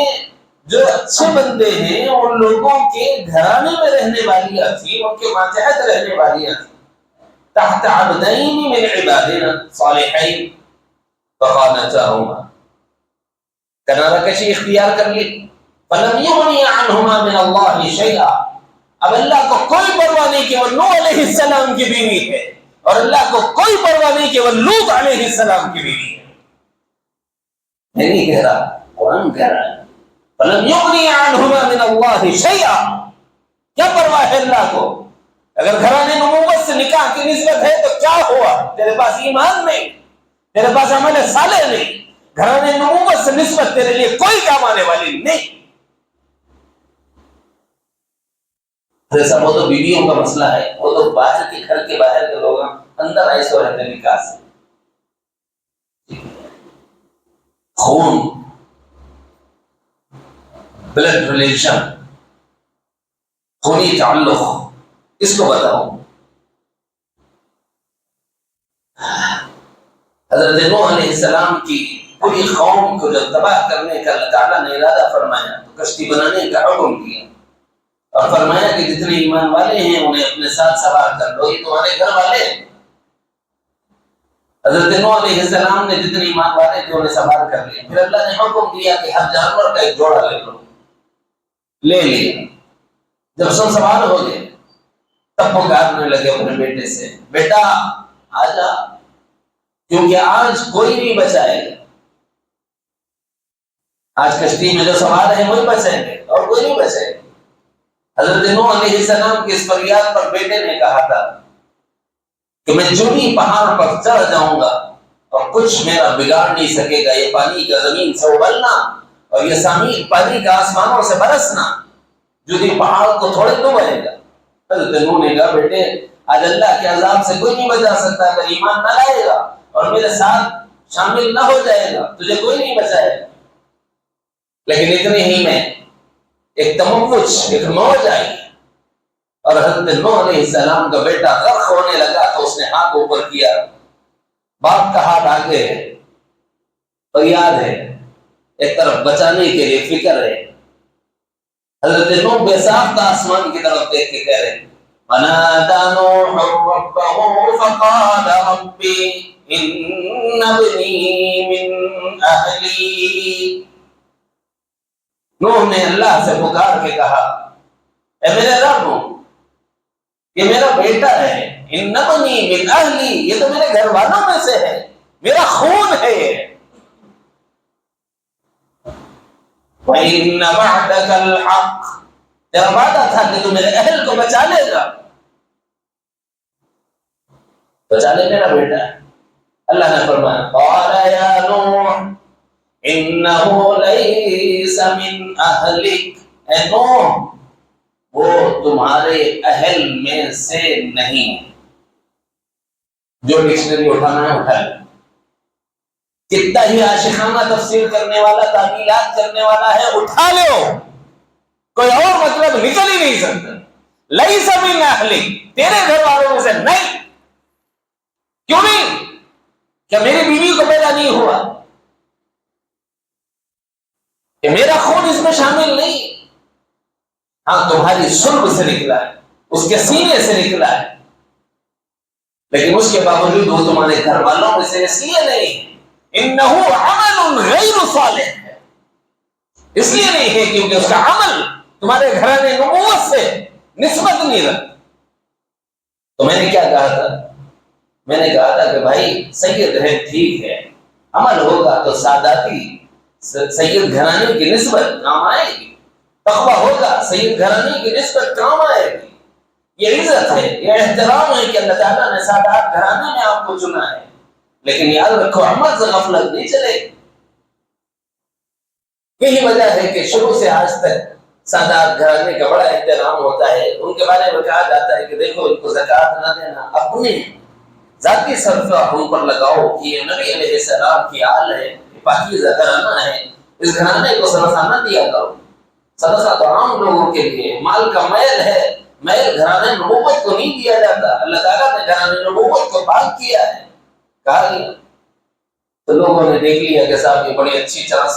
جو اچھے بندے ہیں ان لوگوں کے گھرانے میں رہنے والیاں تھیں، ان کے ماتحت رہنے والیاں تھیں، تحت عبدين من عبادنا صالحين فخانتاهما، کنارہ کشی اختیار کر لی، فلم یغنی عنہما من اللہ شیئا، اب اللہ کو کوئی پرواہ نہیں کہ وہ نوح علیہ السلام کی بیوی ہے، اور اللہ کو کوئی پرواہ نہیں کہ وہ لوط علیہ السلام کی بیوی ہے۔ میں نہیں کہہ رہا، قرآن کہہ رہا ہے فلم یغنی عنہما من اللہ شیئا، کیا پرواہ ہے اللہ کو؟ اگر گھرانے نبوت سے نکاح کی نسبت ہے تو کیا ہوا؟ تیرے پاس ایمان نہیں، تیرے پاس عمل صالح نہیں، گھرانے نبوت سے نسبت تیرے لیے کوئی کام آنے والی نہیں۔ ایسا وہ تو بیویوں کا مسئلہ ہے، وہ تو باہر کے گھر کے باہر کے لوگ اندر ایسے رہتے ہیں نکاح سے، خون، بلڈ ریلیشن، خونی تعلق، اس کو بتاؤ۔ حضرت نوح علیہ السلام کی پوری قوم کو جو تباہ کرنے کا اللہ تعالیٰ نے ارادہ فرمایا تو کشتی بنانے کا حکم دیا اور فرمایا کہ جتنے ایمان والے ہیں انہیں اپنے ساتھ سوار کر لو، یہ تمہارے گھر والے ہیں۔ حضرت نوح علیہ السلام نے جتنے ایمان والے تھے انہیں سوار کر لیا۔ پھر اللہ نے حکم دیا کہ ہر جانور کا ایک جوڑا لے لو، لے لیا۔ جب سب سوار ہو گئے تب پکارنے لگے اپنے بیٹے سے، بیٹا آ جا، کیونکہ آج کوئی نہیں بچائے گا، آج کشتی میں جو سوار ہیں وہی بچیں گے اور کوئی نہیں بچے گا۔ حضرت نوح علیہ السلام کی اس فریاد پر بیٹے نے کہا تھا کہ میں جو بھی پہاڑ پر چڑھ جاؤں گا اور کچھ میرا بگاڑ نہیں سکے گا، یہ پانی کا زمین سے ابلنا اور یہ پانی کا آسمانوں سے برسنا جو بھی پہاڑ کو تھوڑے ڈوبائے گا۔ حضرت نوح نے کہا بیٹے آج اللہ کے عذاب سے کوئی نہیں بچا سکتا، اگر ایمان نہ لائے گا اور میرے ساتھ شامل نہ ہو جائے گا تجھے کوئی نہیں بچائے گا۔ لیکن اتنے ہی میں ایک تموج، ایک موج آئی اور حضرت نوح علیہ السلام کا بیٹا غرق ہونے لگا تو اس نے ہاتھ اوپر کیا، باپ کا ہاتھ آگے ہے، فریاد ہے، ایک طرف بچانے کے لیے فکر ہے۔ حضرت نوح بے ساختہ آسمان کی طرف دیکھ کے کہہ رہے فَنَادَى نُوحٌ رَبَّهُ فَقَالَ رَبِّ إِنَّ ابْنِي مِنْ أَهْلِي۔ نوح نے اللہ سے پکار کے کہا اے میرے رب یہ میرا بیٹا ہے، ان ابنی من اہلی، یہ تو میرے گھر والوں میں سے ہے، میرا خون ہے یہ۔ وَإِنَّ وَعْدَكَ الْحَقُّ، تیرا وعدہ تھا کہ تو میرے اہل کو بچا لے گا، بچا لے میرا بیٹا۔ اللہ نے فرمایا قَالَ يَا نُوحُ إِنَّهُ لَيْسَ مِنْ أَهْلِكَ، اے نوح وہ تمہارے اہل میں سے نہیں۔ جو ڈکشنری اٹھانا ہے اٹھا لے، کتنا ہی عاشقانہ تفسیر کرنے والا، تعبیرات کرنے والا ہے اٹھا لو، کوئی اور مطلب نکل ہی نہیں سکتا۔ لیس من اہلک، تیرے گھر والوں میں سے نہیں۔ کیوں نہیں؟ کیا میری بیوی کو پیدا نہیں ہوا؟ کہ میرا خون اس میں شامل نہیں؟ ہاں تمہاری سلب سے نکلا ہے، اس کے سینے سے نکلا ہے، لیکن اس کے باوجود وہ تمہارے گھر والوں میں سے اس لیے نہیں۔ انہو عمل غیر صالح ہے، اس لیے نہیں ہے کیونکہ اس کا عمل تمہارے گھرانے نبوت سے نسبت نہیں رکھتا۔ تو میں نے کیا کہا تھا؟ میں نے کہا تھا کہ بھائی سید ہے ٹھیک ہے، عمل ہوگا تو ساداتی سید گھرانے کی نسبت کام آئے گی، تقویٰ ہوگا سید گھرانے کی نسبت کام آئے گی، یہ عزت ہے، یہ احترام ہے کہ اللہ تعالیٰ نے سادات گھرانے میں آپ کو چنا ہے۔ لیکن یاد رکھو عمل سے غفلت نہیں چلے۔ یہی وجہ ہے کہ شروع سے آج تک سادات گھرانے کا بڑا احترام ہوتا ہے، ان کے بارے میں کہا جاتا ہے کہ دیکھو ان کو زکوٰۃ نہ دینا، اپنے ذاتی صرفہ ان پر لگاؤ کہ یہ نبی علیہ السلام کی آل ہے، پاکیزہ گھرانہ ہے، اس گھرانے کو صدقہ نہ دیا کرو۔ صدقہ تو عام لوگوں کے لیے، مال کا میل ہے، میل گھرانے نبوت کو نہیں دیا جاتا۔ اللہ تعالیٰ نے گھرانے نبوت کو پاک کیا ہے، کہا گیا۔ تو لوگوں نے دیکھ لیا کہ صاحب یہ بڑی اچھی چانس،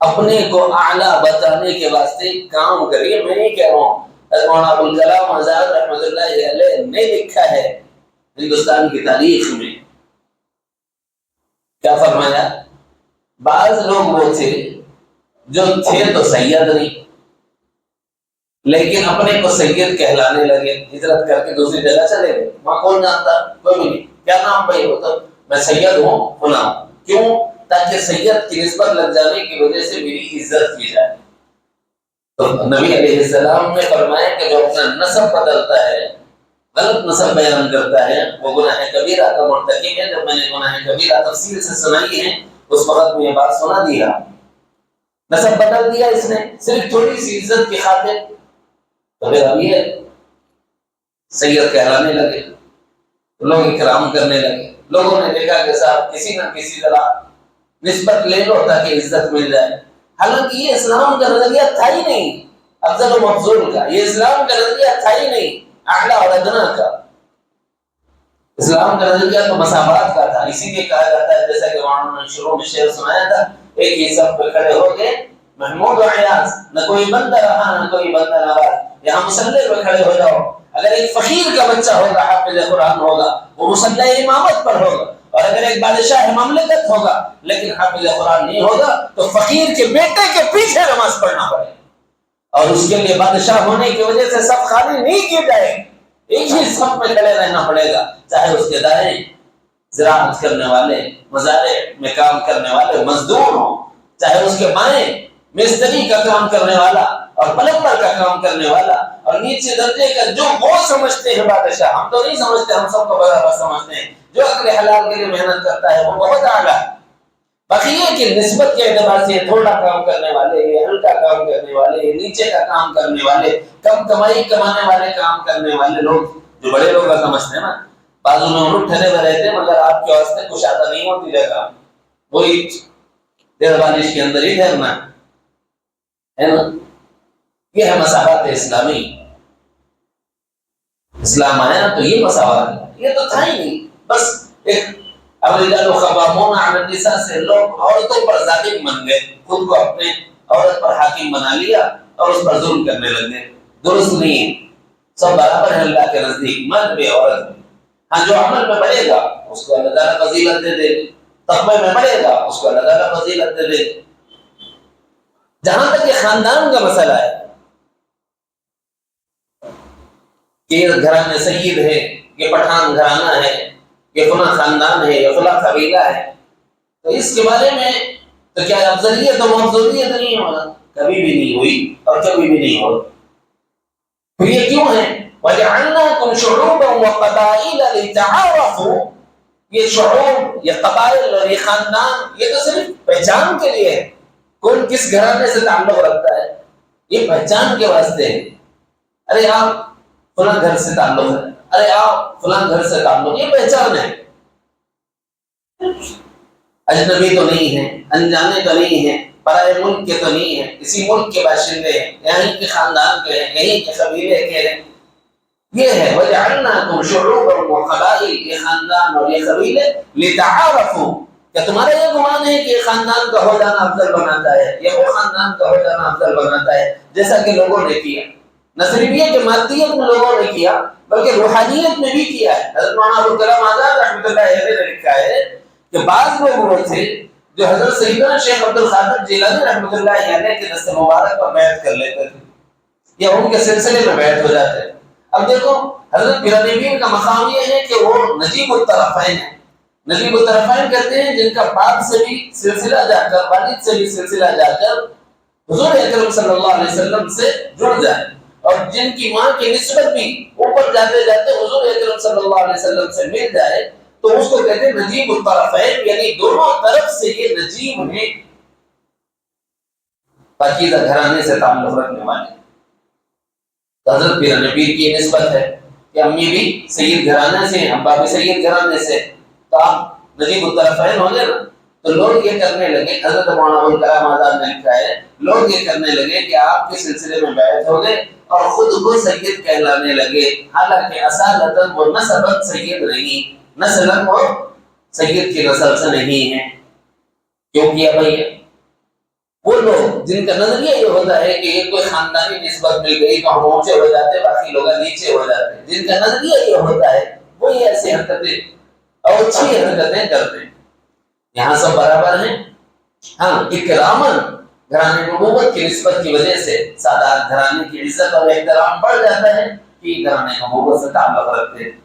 اپنے کو اعلیٰ بتانے کے واسطے کام کریے۔ میں نہیں کہہ رہا ہوں، مولانا ابوالکلام آزاد رحمۃ اللہ علیہ نے لکھا ہے ہندوستان کی تاریخ میں، کیا فرمایا؟ بعض لوگ وہ تھے جو تھے تو سید نہیں، لیکن اپنے کو سید کہلانے لگے، ہجرت کر کے دوسری جگہ چلے گئے، وہاں کون جانتا؟ کوئی بھی نہیں۔ کیا نام بھائی ہوتا؟ میں سید ہوں فلاں، کیوں؟ تاکہ سید کی نسبت لگ جانے کی وجہ سے میری عزت کی جائے۔ تو نبی علیہ السلام نے فرمایا کہ جو اپنا نسب بدلتا ہے، غلط نسب بیان کرتا ہے، وہ گناہ کبیرہ کا مرتکب ہے۔ جب میں نے گناہ کبیرہ تفصیل سے سنائی ہے اس وقت میں یہ بات سنا دیا، نسب بدل دیا اس نے صرف تھوڑی سی عزت کی خاطر، تو پھر اب یہ سید کہلانے لگے، لوگ اکرام کرنے لگے۔ لوگوں نے دیکھا کہ صاحب کسی نہ کسی طرح نسبت لے لو تاکہ عزت مل جائے، حالانکہ یہ اسلام کا نظریہ تھا ہی نہیں افضل و مفضول کا، یہ اسلام کا نظریہ تھا ہی نہیں اعلیٰ اور ادنا کا۔ اسلام کا نظریہ تو مساوات کا تھا، اسی لیے کہا جاتا ہے جیسا کہ وہاں نے شروع میں شعر سنایا تھا، ایک ہی سب پہ کھڑے ہو گئے محمود و ایاز، نہ کوئی بندہ رہا نہ کوئی بندہ نواز، یہاں مصلی پہ کھڑے ہو جاؤ۔ اگر ایک فقیر کا بچہ ہوگا حافظ قرآن ہوگا وہ مصلی امامت پر ہوگا، اور اگر ایک بادشاہ مملکت ہوگا لیکن حافظ قرآن نہیں ہوگا تو فقیر کے بیٹے کے پیچھے نماز پڑھنا پڑے، اور اس کے لیے بادشاہ ہونے کی وجہ سے سب خالی نہیں کیے جائے، ایک ہی سب میں کھڑے رہنا پڑے گا، چاہے اس کے دائیں زراعت کرنے والے، مزارع میں کام کرنے والے مزدور ہوں، چاہے اس کے بائیں مستری کا کام کرنے والا اور پلمبر کا کام کرنے والا، اور نیچے درجے کا جو وہ سمجھتے ہیں بادشاہ، ہم تو نہیں سمجھتے، ہم سب کو برابر سمجھتے ہیں، جو اپنے حلال کے لیے محنت کرتا ہے وہ بہت اعلیٰ ہے۔ باقی یہ کہ نسبت کے اعتبار سے تھوڑا کام کرنے والے، یہ ہلکا کام کرنے والے، یہ نیچے کا کام کرنے والے، کم کمائی کمانے والے کام کرنے والے لوگ جو بڑے لوگ کا سمجھتے ہیں نا، بازو میں انہوں ٹھہرے ہوئے رہتے ہیں مگر آپ کے واسطے کشادہ نہیں ہوتی جگہ، وہی دیر بارش کے اندر ہی ٹھہرنا ہے نا۔ یہ ہے مساوات اسلامی، اسلام آیا تو یہ مساوات ہے، یہ تو تھا ہی نہیں، بس ایک الرجال قوامون علی النساء سے لوگ عورتوں پر ظالم بن گئے، خود کو اپنے عورت پر حاکم بنا لیا اور اس پر ظلم کرنے لگے، درست نہیں ہے، سب برابر ہے اللہ کے نزدیک، مرد بھی عورت بھی، ہاں جو عمل میں بڑھے گا اس کو اللہ تعالیٰ فضیلت دے دے، تقوی میں بڑھے گا اس کو اللہ تعالیٰ فضیلت دے دے۔ جہاں تک یہ خاندان کا مسئلہ ہے کہ یہ گھرانے سید ہے، یہ پٹھان گھرانہ ہے، یہ فلاں خاندان ہے، یہ فلاں قبیلہ ہے، تو اس کے بارے میں تو کیا افضلیت و افضلیت نہیں ہوگا، کبھی بھی نہیں ہوئی اور کبھی بھی نہیں ہوگا۔ پھر یہ کیوں ہے وَجَعَلْنَاكُمْ شُعُوبًا وَقَبَائِلَ لِتَعَارَفُوا، یہ شعوب، یہ قبائل اور یہ خاندان یہ تو صرف پہچان کے لیے ہے، کون کس گھرانے سے تعلق رکھتا ہے یہ پہچان کے واسطے ہے، ارے آپ فلاں گھر سے تعلق ہے، ارے آپ فلاں گھر سے تعلق، یہ پہچان ہے، اجنبی تو نہیں ہے، انجانے تو نہیں ہے، پرائے ملک کے تو نہیں ہیں، اسی ملک کے باشندے ہیں، یہیں کے خاندان کے ہیں، یہیں کے قبیلے کے ہیں، یہ ہے وَجَعَلْنَاكُمْ شُعُوبًا وَقَبَائِلَ، یہ خاندان اور یہ قبیلے لِتَعَارَفُوا، کیا تمہارا یہ گمان ہے کہ یہ خاندان کا ہو جانا افضل بناتا ہے، یہ وہ خاندان کا ہو جانا افضل بناتا ہے، جیسا کہ لوگوں نے کیا، نہ صرف یہ کہ مادیت میں لوگوں نے کیا بلکہ روحانیت میں بھی کیا ہے۔ حضرت مولانا ابوالکلام آزاد رحمۃ اللہ علیہ نے لکھا ہے کہ بعض لوگ وہ تھے جو حضرت سیدنا شیخ عبد القادر جیلانی رحمۃ اللہ علیہ کے دست مبارک پر بیعت کر لیتے تھے یا ان کے سلسلے میں بیعت ہو جاتے ہیں۔ اب دیکھو حضرت پیرانی پیر کا مقام یہ ہے کہ وہ نجیب الطرفین ہے، نجیب الطرفین کہتے ہیں جن کا باپ سے بھی سلسلہ جا کر، والد سے بھی سلسلہ جا کر حضور اکرم صلی اللہ علیہ وسلم سے جڑ جائے، اور جن کی ماں کی نسبت بھی اوپر جاتے جاتے حضور اکرم صلی اللہ علیہ وسلم سے مل جائے تو اس کو کہتے ہیں نجیب الطرفین، یعنی دونوں طرف سے یہ نجیب ہے، پاکیزہ گھرانے سے تعلق رکھنے والے۔ حضرت پیرانی پیر کی نسبت ہے کہ امی بھی سید گھرانے سے ہیں، ابا بھی سید گھرانے سے، تو آپ نجیب الطرفین ہو گئے نا۔ تو لوگ یہ کرنے لگے، حضرت مولانا ابوالکلام آزاد نے لکھا ہے، لوگ یہ کرنے لگے کہ آپ کے سلسلے میں بیعت ہو گئے اور خود کو سید کہلانے لگے، حالانکہ اصالتاً وہ نسبت سید نہیں، نسلاً وہ سید کی نسل سے نہیں ہے۔ کیوں کیا بھائی؟ وہ لوگ جن کا نظریہ یہ ہوتا ہے کہ یہ کوئی خاندانی نسبت مل گئی تو ہم اونچے ہو جاتے باقی لوگ نیچے ہو جاتے، جن کا نظریہ یہ ہوتا ہے وہ یہ ایسی حرکتیں اور اچھی حرکتیں کرتے ہیں۔ یہاں سب برابر ہیں، ہاں اکراماً گھرانے نبوت کی نسبت کی وجہ سے سادات گھرانے کی عزت اور احترام بڑھ جاتا ہے کہ گھرانے نبوت سے تعلق رکھتے ہیں۔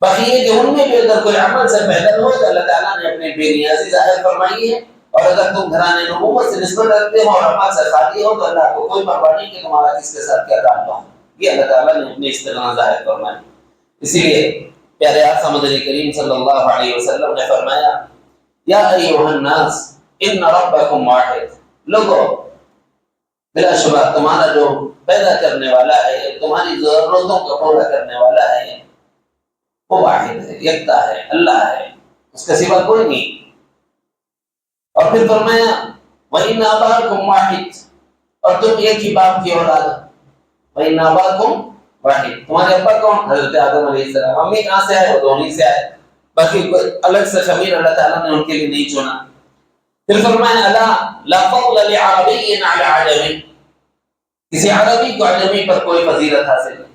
باقی یہ کہ ان میں بھی اگر کوئی عمل سے پیدا ہو تو اللہ تعالیٰ نے اپنی بے نیازی ظاہر فرمائی ہے، اور اگر تم گھرانے نبوت سے نسبت رکھتے ہو اور عمل سے خالی ہو تو اللہ کو کوئی پرواہ نہیں کہ تمہارا کس کے ساتھ کیا تعلق ہے، یہ اللہ تعالیٰ نے اپنی استغنا ظاہر فرمائی۔ اسی لیے پیارے آقا مدنی کریم صلی اللہ علیہ وسلم نے فرمایا یا ایھا الناس ان ربکم واحد، لوگوں بلا شبہ تمہارا جو پیدا کرنے والا ہے، تمہاری ضرورتوں کو پورا کرنے والا ہے وہ واحد ہے، یکتا ہے، اللہ ہے، اس کے سوا کوئی نہیں۔ اور پھر فرمایا وَإِنَّ أَبَاكُمْ وَاحِدٌ، اور تم ایک ہی باپ کی اولاد، وَإِنَّ أَبَاكُمْ واحد. تمہارے ابا کون؟ حضرت آدم علیہ السلام. امی کہاں سے آئے؟ وہ دونوں سے آئے. باقی الگ سے خمیر اللہ تعالیٰ نے ان کے لیے نہیں چنا. پھر فرمایا الا لا فضل لعربی علی عجمی، کسی عربی کو عجمی پر کوئی فضیلت حاصل نہیں.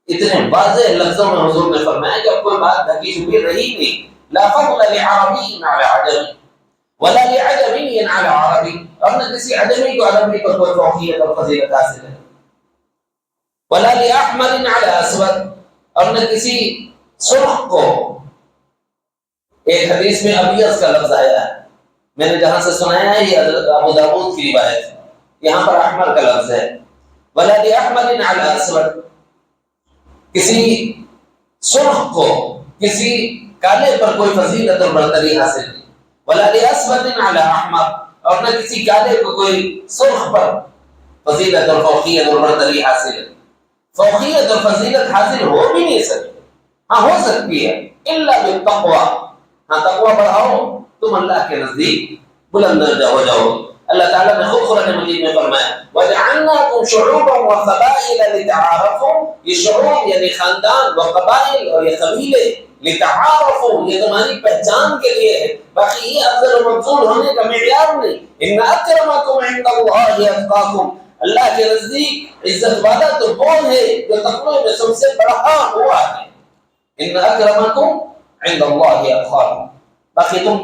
اتنے واضح لفظوں میں حضور نے فرمایا کہ اب کوئی بات ڈھکی چھپی رہی نہیں. لا فضل لعربی علی عجمی ولا لعجمی علی عربی، اور نہ کسی عجمی کو عربی پر کوئی فوقیت اور فضیلت حاصل ہے. ولا لاحمر علی اسود، اور نہ کسی سرخ کو. ایک حدیث میں ابیض کا لفظ آیا ہے، میں نے جہاں سے سنایا ہے یہ حضرت ابو داؤد کی روایت ہے، یہاں پر احمر کا لفظ ہے. ولا لاحمر علی اسود، کسی سرخ کو کسی کالے پر کوئی فضیلت اور برتری حاصل نہیں. ولا لاسود علی احمر، اور نہ کسی کالے کو کوئی سرخ پر فضیلت اور فوقیت اور برتری حاصل ہے. فوقیت اور فضیلت حاصل ہو بھی نہیں سکتی، ہاں ہو سکتی ہے الا بالتقوی. ہاں تقوی بڑھاؤ تم اللہ کے نزدیک بلند درجہ ہو جاؤ. اللہ تعالیٰ نے خود قرآن مجید میں فرمایا وَجَعَلْنَاكُمْ شُعُوبًا وَقَبَائِلَ لِتَعَارَفُوا، یہ شعوب یعنی خاندان، و قبائل اور یہ قبیلے، لِتَعَارَفُوا یہ تمہاری پہچان کے لیے ہے. باقی یہ افضل و مفضول ہونے کا معیار نہیں. إِنَّ أَكْرَمَكُمْ عِندَ اللَّهِ أَتْقَاكُمْ، اللہ کے نزدیک عزت والا تو کون ہے جو تقوی میں سب سے بڑا ہوا ہے. ان اکرمکم عند اللہ اتقاکم. باقی تم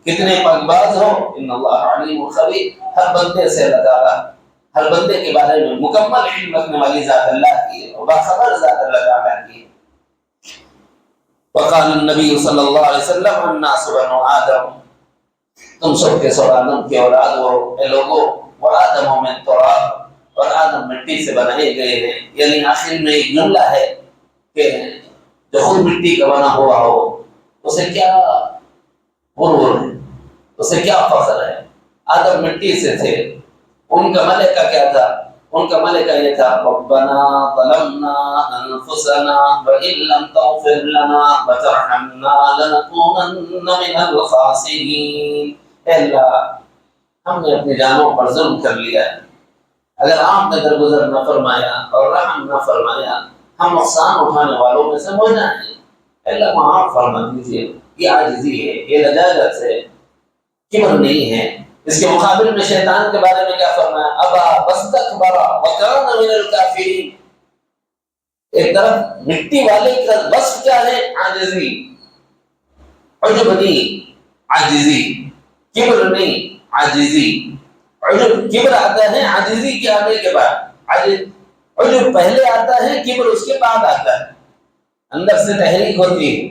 کتنے پاک باز ہو، ان اللہ علیم خبیر، ہر بندے سے اللہ تعالیٰ ہر بندے کے بارے میں مکمل علم رکھنے والی ذات اللہ کی ہے، اور باخبر ذات اللہ تعالیٰ کی ہے. وقال النبی صلی اللہ علیہ وسلم الناس بنو آدم، تم سب کے سب آدم کی اولاد ہو اے لوگو. وآدم من تراب، اور آدم مٹی سے بنائے گئے ہیں. یعنی آخر میں ایک جملہ ہے کہ جو خود مٹی کا بنا ہوا ہو اسے کیا غرور ہے، اسے کیا فخر ہے. آدم مٹی سے تھے، ان کا ملکہ کیا تھا؟ ان کا ملکہ یہ تھا ربنا ظلمنا انفسنا وان لم تغفر لنا وترحمنا لنكونن من الخاسرین. اے اللہ ہم نے اپنی جانوں پر ظلم کر لیا ہے، اگر آپ نے درگزر نہ فرمایا اور رحم نہ فرمایا ہم نقصان اٹھانے والوں میں سے ہو جائیں گے. اللہ معاف فرما دیجیے. یہ عاجزی ہے، یہ لجاجت ہے، کبر نہیں ہے. اس کے مقابل میں شیطان کے بارے میں کیا فرمایا؟ ابا واستکبر وکان من الکافرین. ایک طرف مٹی والے کا وصف کیا ہے؟ عاجزی، عجب نہیں عاجزی، کبر نہیں عاجزی. عجب کبر آتا ہے عاجزی کے آنے کے بعد، عجب پہلے آتا ہے، کبر اس کے بعد آتا ہے. اندر سے تحریک ہوتی ہے.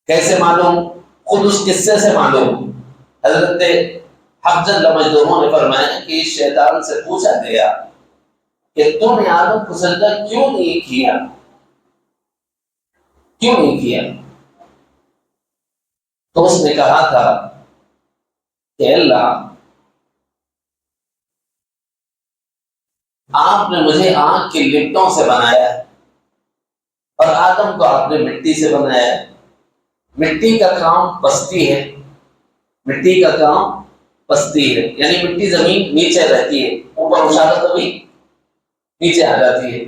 کیسے معلوم؟ خود اس قصے سے معلوم. حضرت حفظ لمجدوموں نے فرمایا کہ شیطان سے پوچھا گیا کہ تم نے آدم کو سجدہ کیوں نہیں کیا، کیوں نہیں کیا؟ تو اس نے کہا تھا کہ اللہ آپ نے مجھے آنکھ کی لپٹوں سے بنایا ہے اور آدم کو آپ نے مٹی سے بنایا ہے. مٹی کا کام پستی ہے، مٹی کا کام پستی ہے، یعنی مٹی زمین نیچے رہتی ہے، اوپر اچھالا تو بھی نیچے آ جاتی ہے.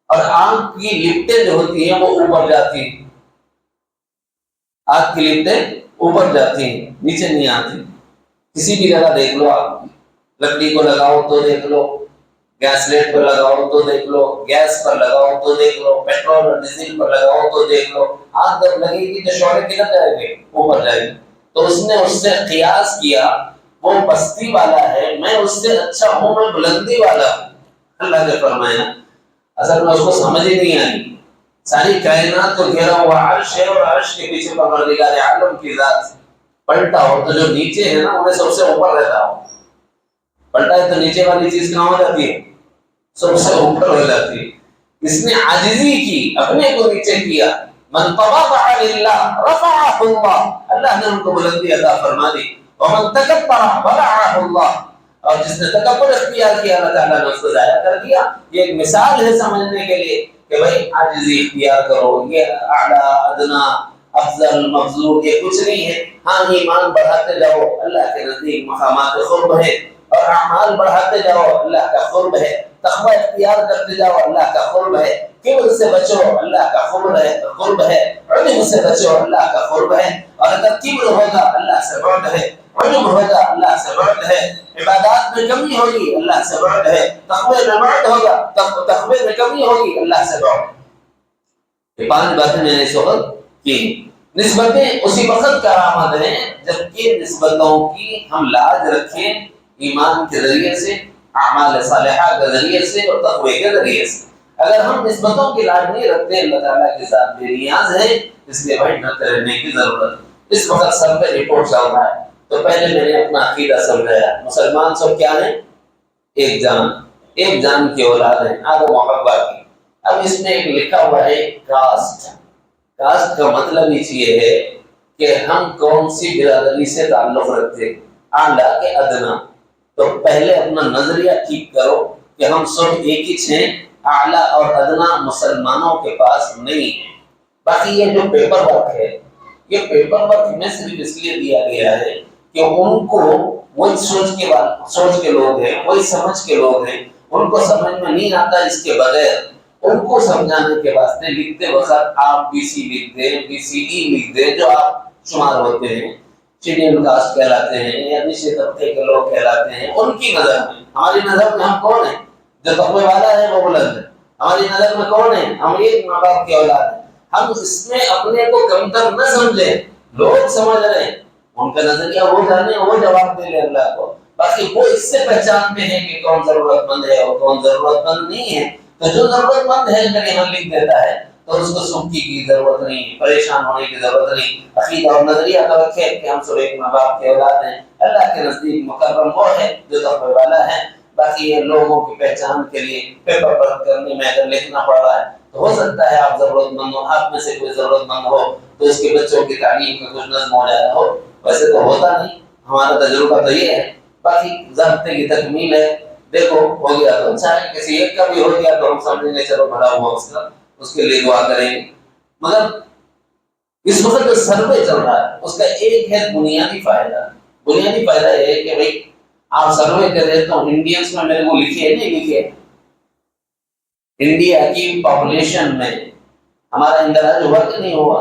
اور آنکھ کی لپٹیں جو ہوتی ہیں وہ اوپر جاتی ہیں، آنکھ کی لپٹیں اوپر جاتی ہیں، نیچے نہیں آتی. کسی بھی جگہ دیکھ لو، آپ لکڑی کو لگاؤ تو دیکھ لو، گیس لیٹ پر لگاؤ تو دیکھ لو، گیس پر لگاؤ تو دیکھ لو، پیٹرول اور ڈیزل پر لگاؤ تو دیکھ لو، آگ جب لگے گی تو شعلے کدھر جائیں گے؟ اوپر جائیں گے. تو اس نے اس سے قیاس کیا وہ پستی والا ہے، میں اس سے اچھا ہوں، میں بلندی والا ہوں. اللہ نے فرمایا اصل میں اس کو سمجھ ہی نہیں آئی. ساری کائنات کو گھیرا ہوا عرش ہے اور عرش کے پیچھے پروردگار عالم کی ذات پلٹا ہو تو جو نیچے ہے نا انہیں سب سے اوپر رہتا ہو. پلٹا ہے تو نیچے والی چیز کہاں ہو جاتی ہے؟ سب سے اوپر ہو جاتی ہے. اس نے عاجزی کی، اپنے کو نیچے کیا. من تواضع للہ رفعہ اللہ، اللہ نے ان کو بلندی عطا فرما دی. ومن تکبر ورفعہ اللہ، اور جس نے تکبر اختیار کیا اللہ تعالیٰ نے اس کو ضائع کر دیا. یہ ایک مثال ہے سمجھنے کے لیے کہ بھائی عاجزی اختیار کرو. یہ اعلیٰ ادنا افضل مفضول یہ کچھ نہیں ہے. ہاں ایمان بڑھاتے جاؤ، اللہ کے نزدیک مقامات قرب ہے، اور اعمال بڑھاتے جاؤ، اللہ کا قرب ہے. تقوی اختیار کرتے جاؤ، اللہ کا قرب ہے، کبر سے بچو، اللہ کا قرب ہے، علم سے بچو، اللہ کا قرب ہے، اور اگر کبر ہوگا اللہ سے بعد ہے، علم ہوگا اللہ سے بعد ہے، عبادات میں کمی ہوگی اللہ سے بعد ہے، تقوی میں بعد ہوگا، تقوی میں کمی ہوگی اللہ سے بعد۔ یہ 5 باتیں میں نے اس وقت کی۔ نسبتیں اسی وقت کرامت ہیں جبکہ نسبتوں کی ہم لاج رکھیں ایمان کے ذریعے سے، اعمال صالحہ کے ذریعے سے اور تقوی کے ذریعے سے۔ اگر ہم نسبتوں کی لاج نہیں رکھتے اللہ تعالیٰ کے ساتھ بے نیاز ہے، اس لیے بھائی ڈرتے رہنے کی ضرورت ہے۔ اس وقت سب پہ رپورٹ چل رہا ہے، تو پہلے میں نے اپنا عقیدہ سمجھایا، مسلمان سب کیا ہیں؟ ایک جان کی اولاد ہیں، آدم و حوا کی۔ اب اس میں ایک لکھا ہوا ہے کاسٹ۔ کاسٹ کا مطلب یہ ہے کہ ہم کون سی برادری سے تعلق رکھتے، اعلیٰ کے ادنا۔ تو پہلے اپنا نظریہ ٹھیک کرو کہ ہم سب ایک ہی ہیں، اعلیٰ اور ادنا مسلمانوں کے پاس نہیں ہے۔ باقی یہ جو پیپر ورک ہے، یہ پیپر ورک میں صرف اس لیے دیا گیا ہے کہ ان کو وہی سوچ کے لوگ ہیں، وہی سمجھ کے لوگ ہیں، ان کو سمجھ میں نہیں آتا اس کے بغیر، ان کو سمجھانے کے واسطے لکھتے وقت آپ بی سی لکھ دیں، بی سی ای لکھ دیں، جو آپ شمار ہوتے ہیں، شیڈیول کاسٹ کہلاتے ہیں یا نچلے طبقے کے لوگ کہلاتے ہیں، ان کی نظر میں، ہماری نظر میں ہم کون ہیں؟ جو تقوی والا ہے وہ بلند ہے۔ ہماری نظر میں کون ہے؟ ہم ایک ماں باپ کی اولاد ہیں۔ ہم اس میں اپنے کو کمتر نہ سمجھیں، لوگ سمجھ رہے ہیں، ان کا نظریہ وہ جانے، وہ جواب دے لے اللہ کو۔ باقی وہ اس سے پہچانتے ہیں کہ کون ضرورت مند ہے اور کون ضرورت مند نہیں ہے۔ تو جو ضرورت مند ہے اگر یہاں لکھ دیتا ہے تو اس کو سکھی کی ضرورت نہیں، پریشان ہونے کی ضرورت نہیں۔ عقیدہ اور نظریہ تو رکھے کہ ہم سب ایک ماں باپ کے اولاد ہیں، اللہ کے نزدیک مکرم وہ ہے جو تقوی والا ہے۔ باقی یہ لوگوں کی پہچان کے لیے پیپر پر کرنے میں اگر لکھنا پڑ رہا ہے تو ہو سکتا ہے آپ ضرورت مند ہو، آپ میں سے کوئی ضرورت مند ہو تو اس کے بچوں کی تعلیم کا کچھ نظم ہو جایا ہو، ویسے تو ہوتا نہیں، ہمارا تجربہ تو یہ ہے۔ باقی ضابطے کی تکمیل ہے، دیکھو ہو گیا تو اچھا ہے، کسی ایک کا بھی ہو گیا تو ہم سمجھیں گے چلو بڑا ہوا اس کا، اس کے لیے دعا کریں گے۔ مگر اس وقت جو سروے چل رہا ہے اس کا ایک ہے بنیادی فائدہ۔ بنیادی فائدہ یہ ہے کہ بھائی آپ سروے کر رہے تو انڈینس میں میرے کو لکھے نہیں لکھے، انڈیا کی پاپولیشن میں ہمارا اندراج ہوا کہ نہیں ہوا؟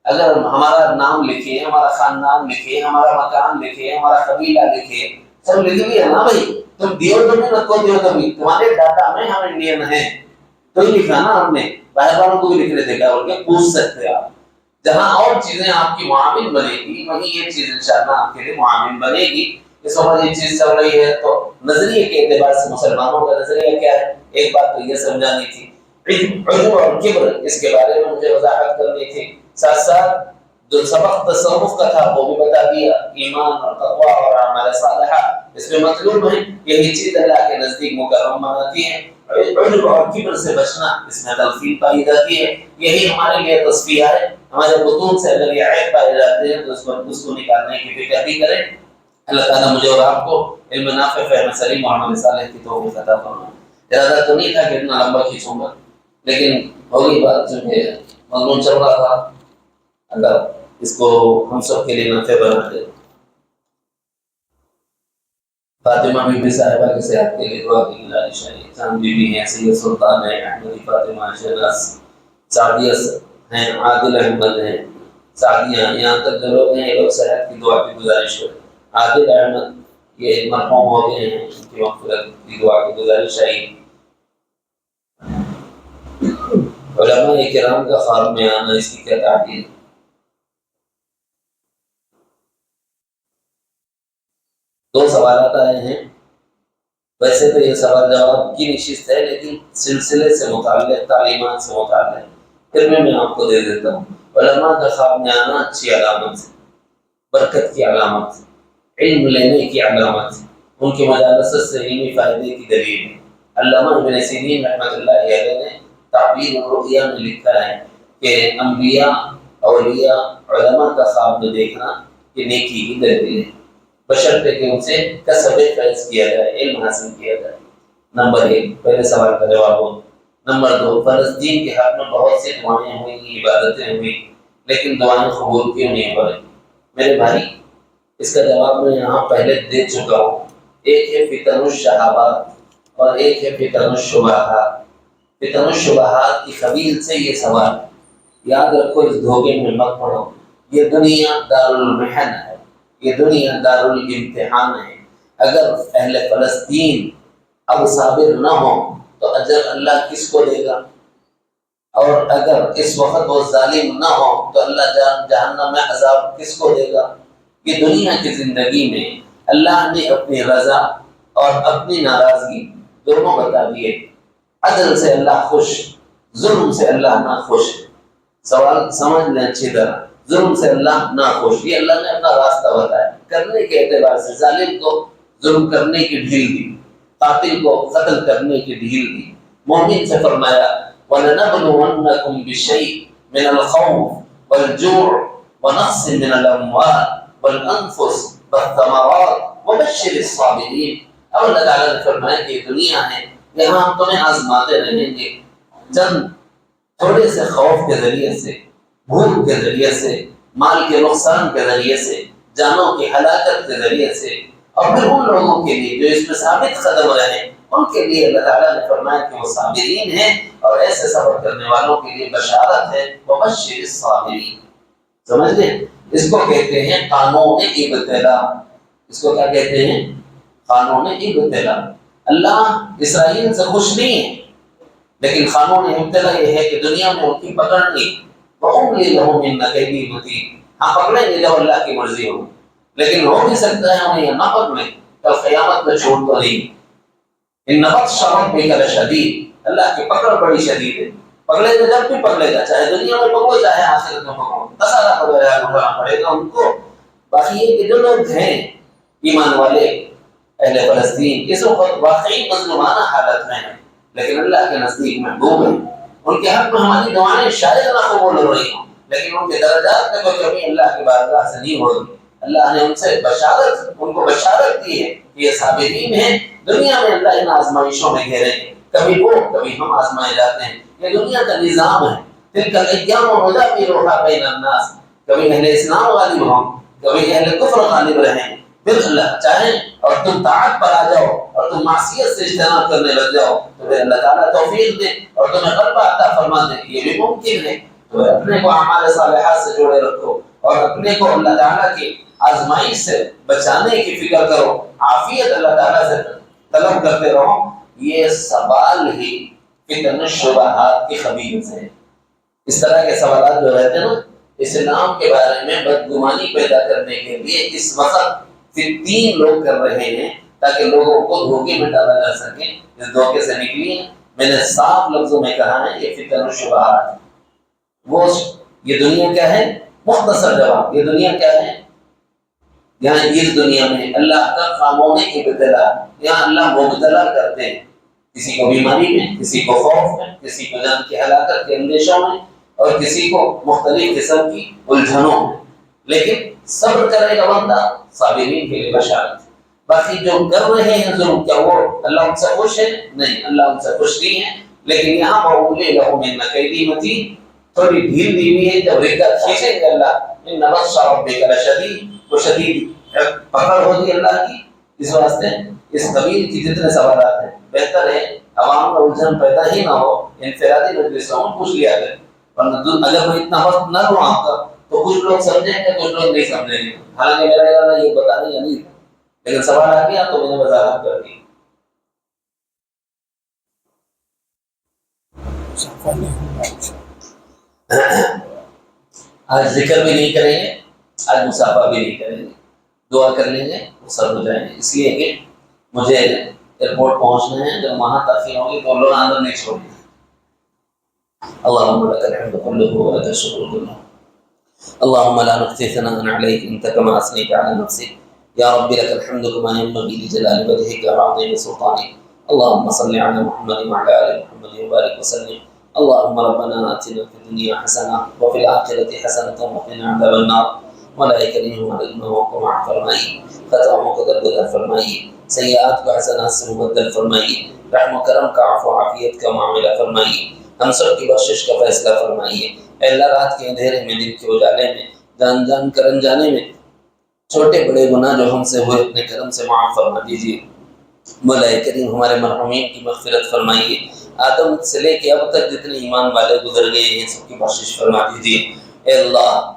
اگر ہمارا نام لکھے، ہمارا خاندان لکھے، ہمارا مکان لکھے، ہمارا قبیلہ لکھے، سب لکھ لیا نا بھائی۔ تم دیو تو بھی رکھو، دیو تو بھی تمہارے ڈاٹا میں ہم انڈین ہیں تو ہی لکھا نا ہم نے، باہر والوں کو بھی لکھ رہے تھے کیا بول کے پوچھ سکتے آپ۔ جہاں اور چیزیں آپ کی معاون بنے گی وہیں یہ چیز انشاءاللہ آپ کے لیے معاون بنے گی۔ اس وقت یہ چیز چل رہی ہے تو نظریے کے اعتبار سے مسلمانوں کا نظریہ کیا ہے؟ ایک بات تو یہ سمجھانی تھی، عجب اور کبر، اس کے بارے میں مجھے وضاحت کرنی تھی، ساتھ ساتھ جو سبق تصوف کا تھا وہ بھی بتا دیا، ایمان اور تقوی اور اعمال صالحہ اس میں مطلوب ہے، یہی چیز اللہ کے نزدیک مکرم بناتی ہے۔ عجب اور کبر سے بچنا اس میں تلفیق پائی جاتی ہے، یہی ہمارے لیے تصفیہ ہے۔ ہمارے بطون سے اگر یہ عیب پائے جاتے ہیں تو اس کو نکالنے کی فکر بھی کریں۔ اللہ تعالیٰ مجھے اور آپ کو علم نافع، فہم سلیم اور عمل صالح کی توفیق عطا فرمائے۔ ارادہ تو نہیں تھا کہ اتنا لمبا کھینچوں گا، لیکن ہوگی بات چونکہ مضمون چل رہا تھا، اللہ اس کو ہم سب کے لیے نافع بنا دے۔ فاطمہ بی بی صاحبہ کی صحت کے لیے دعا کی گزارش ہے۔ چاند بی بی ہیں، سید سلطان ہیں، احمدی فاطمہ شہناز، سعدیہ ہیں، عادل احمد ہیں، سعدیہ، یہاں تک جو لوگ ہیں یہ لوگ صحت کی دعا کی گزارش ہے۔ عادل احمد یہ مرحوم ہو گئے ہیں، ان کی مغفرت کی دعا کی گزارش ہے۔ علماء کرام کا خار میں آنا، اس کی کیا تعبیر؟ دو سوالات آئے ہیں، ویسے تو یہ سوال جواب کی نشست ہے لیکن سلسلے سے متعلق، تعلیمات سے متعلق، پھر میں آپ کو دے دیتا ہوں۔ علماء کا خواب میں آنا اچھی علامت ہے، برکت کی علامت ہے، علم لینے کی علامت ہے، ان کی مجالست سے علمی فائدے کی دلیل ہے۔ علامہ ابن سیرین رحمۃ اللہ علیہ نے تعبیر الرؤیا میں لکھا ہے کہ انبیاء، اولیاء، علماء کا خواب میں دیکھنا یہ نیکی کی دلیل ہے، بشرطے کہ ان سے کسب فیض کیا جائے، علم حاصل کیا جائے۔ نمبر 1 پہلے سوال کا جواب ہو۔ نمبر 2 فلسطین کے حق میں بہت سی دعائیں ہوئی، عبادتیں ہوئی، لیکن دعائیں قبول کیوں نہیں ہوئی؟ میرے بھائی اس کا جواب میں یہاں پہلے دے چکا ہوں۔ ایک ہے فتن الشہابات اور ایک ہے فتن الشبہات۔ فتن الشبہات کی قبیل سے یہ سوال یاد رکھو، اس دھوکے میں مت پڑو۔ یہ دنیا دارالمحن ہے، یہ دنیا دارالامتحان ہے۔ اگر اہل فلسطین اب صابر نہ ہو تو اجر اللہ کس کو دے گا؟ اور اگر اس وقت وہ ظالم نہ ہو تو اللہ جہنم میں عذاب کس کو دے گا؟ یہ دنیا کی زندگی میں اللہ نے اپنی رضا اور اپنی ناراضگی دونوں بتا دیے۔ عدل سے اللہ خوش، ظلم سے اللہ نہ خوش۔ سوال سمجھ لیں اچھی طرح، ظلم سے اللہ نہ خوش، یہ اللہ نے اپنا راستہ بتایا کرنے کے اعتبار سے۔ ظالم کو ظلم کرنے کی ڈھیل دی، قاتل کو قتل کرنے کی ڈھیل دی۔ مومن سے فرمایا وَلَنَبْلُوَنَّكُمْ بِشَيْءٍ مِنَ الْخَوْفِ وَالْجُوعِ وَنَقْصٍ مِنَ الْأَمْوَالِ وَالْأَنفُسِ وَالثَّمَرَاتِ وَبَشِّرِ الصَّابِرِينَ۔ اب اللہ تعالیٰ نے فرمایا کہ یہ دنیا ہے، یہاں ہم تمہیں آزماتے رہیں گے، چند تھوڑے سے خوف کے ذریعے سے، بھوک کے ذریعے سے، مال کے نقصان کے ذریعے سے، جانوں کی ہلاکت کے ذریعے سے، اور پھر ان لوگوں کے لیے جو اس میں ثابت قدم رہے ان کے لیے اللہ تعالیٰ نے فرمایا کہ وہ صابرین ہیں، اور ایسے صبر کرنے والوں کے لیے بشارت ہے وبشر الصابرین۔ سمجھ لیں، اس کو کہتے ہیں قانون ابتلا۔ اس کو کیا کہتے ہیں؟ قانون ابتلا۔ اللہ اسرائیل سے خوش نہیں ہے، لیکن قانون ابتلا یہ ہے کہ دنیا میں ان کی پکڑ نہیں، وَأُمْلِي لَهُمْ إِنَّ كَيْدِي مَتِينٌ۔ ہاں پکڑیں گے جب اللہ کی مرضی ہو، لیکن ہو بھی سکتا ہے انہیں نہ پکڑیں، کل قیامت میں چھوڑ تو نہیں۔ ان بطش ربک لشدید، اللہ کی پکڑ بڑی شدید ہے۔ پکڑے گا جب بھی پکڑے گا، چاہے دنیا میں پکڑو چاہے آخرت میں پکڑو، دسارا پڑے گا ان کو۔ باقی یہ کہ جو لوگ ہیں ایمان والے اہل فلسطین اس وقت واقعی مظلومانہ حالت میں ہیں، لیکن اللہ کے نزدیک محبوب ہیں۔ ان کے حق میں ہماری دعائیں شاید نہ قبول ہو رہی ہوں، لیکن ان کے درجات میں کوئی کمی اللہ کی بارگاہ سے نہیں ہوگی۔ اللہ نے ان سے بشارت، ان کو بشارت دی ہے کہ یہ صابرین ہیں۔ دنیا میں اللہ ان آزمائشوں میں گھیرے ہیں، کبھی وہ کبھی ہم آزمائے جاتے ہیں، یہ دنیا کا نظام ہے۔ تلک الایام نداولها بین الناس، کبھی اہل اسلام غالب ہوں، کبھی اہل کفر غالب رہیں، پھر اللہ چاہیں اور تم طاعت پر آ جاؤ اور تم معصیت سے اجتناب کرنے لگ جاؤ تو پھر اللہ تعالیٰ توفیق دے اور تمہیں غلبہ عطا فرما دے، یہ بھی ممکن ہے۔ تو اپنے کو اعمال صالحات سے جوڑے رکھو اور اپنے کو اللہ تعالیٰ کی آزمائش سے بچانے کی فکر کرو، عافیت اللہ تعالیٰ سے طلب کرتے رہو۔ یہ سوال ہی فتن الشبہات کی قبیل سے ہے۔ اس طرح کے سوالات جو رہتے ہیں نا، اسلام کے بارے میں بدگمانی پیدا کرنے کے لیے اس وقت تین لوگ کر رہے ہیں تاکہ لوگوں کو دھوکے میں ڈالا جا سکے۔ اس دھوکے سے نکلی میں نے صاف لفظوں میں کہا ہے، یہ فتن الشبہات۔ وہ یہ دنیا کیا ہے؟ مختصر جواب، یہ دنیا کیا ہے؟ یہاں اس دنیا میں اللہ کا قانون ابتلا، یہاں اللہ مبتلا کرتے ہیں، کسی کو بیماری میں، کسی کو خوف میں، کسی کو جان کی ہلاکت کے اندیشوں میں، اور کسی کو مختلف قسم کی الجھنوں میں، لیکن صبر کرے گا بندہ، صابرین کے لیے بشارت۔ باقی جو کر رہے ہیں ظلم، کیا وہ اللہ ان سے خوش ہے؟ نہیں، اللہ ان سے خوش نہیں ہے، لیکن یہاں وَأُمْلِي لَهُمْ إِنَّ كَيْدِي مَتِينٌ، تھوڑی ڈھیل دی ہوئی ہے، جب رگا کھینچیں گے اللہ، ان بطش ربک لشدید، وہ شدید پکڑ ہوگی اللہ کی۔ اس واسطے اس قبیل کی جتنے سوالات ہیں بہتر ہے عوام میں الجھن پیدا ہی نہ ہو، انفرادی مجلسوں میں پوچھ لیا جائے، ورنہ اگر میں اتنا وقت نہ لوں آپ کا تو کچھ لوگ سمجھیں گے، کچھ لوگ نہیں سمجھیں گے۔ حالانکہ میرا ارادہ یہ بتانے کا نہیں تھا، لیکن سوال آ گیا تو میں نے وضاحت کر دی۔ آج ذکر بھی نہیں کریں گے، آج مصافحہ بھی نہیں کریں گے، دعا کر لیں گے، وہ سر ہو جائیں گے، اس لیے کہ مجھے ایئرپورٹ پہنچنا ہے، جب وہاں تاخیر ہوگی تو لوگ اندر نہیں چھوڑیں گے۔ اللهم لك الحمد كله ولك الشكر كله، اللهم لا نحصي ثناء عليك انت كما اثنيت على نفسك، يا رب لك الحمد كما ينبغي لجلال وجهك وعظيم سلطانك، اللهم صل على محمد وعلى ال محمد وبارك وسلم، اللهم ربنا آتنا في الدنيا حسنة وفي الآخرة حسنة وقنا عذاب النار، ملائکہ ہمارے گناہوں کو معاف فرمائیے، خطاؤں کو درگزر فرمائیے، سیئات کو حسنات سے مبدل فرمائیے، رحم و کرم کا عفو و عافیت کا معاملہ فرمائیے، ہم سب کی بخشش کا فیصلہ فرمائیے۔ اے اللہ رات کے اندھیرے میں، دن کے اجالے میں، جان جان کر انجانے میں چھوٹے بڑے گناہ جو ہم سے ہوئے اپنے کرم سے معاف فرما دیجیے۔ مولا کریم ہمارے مرحومین کی مغفرت فرمائیے، آدم سے لے کے اب تک جتنے ایمان والے گزر گئے ہیں سب کی بخشش فرما دیجیے۔ اے اللہ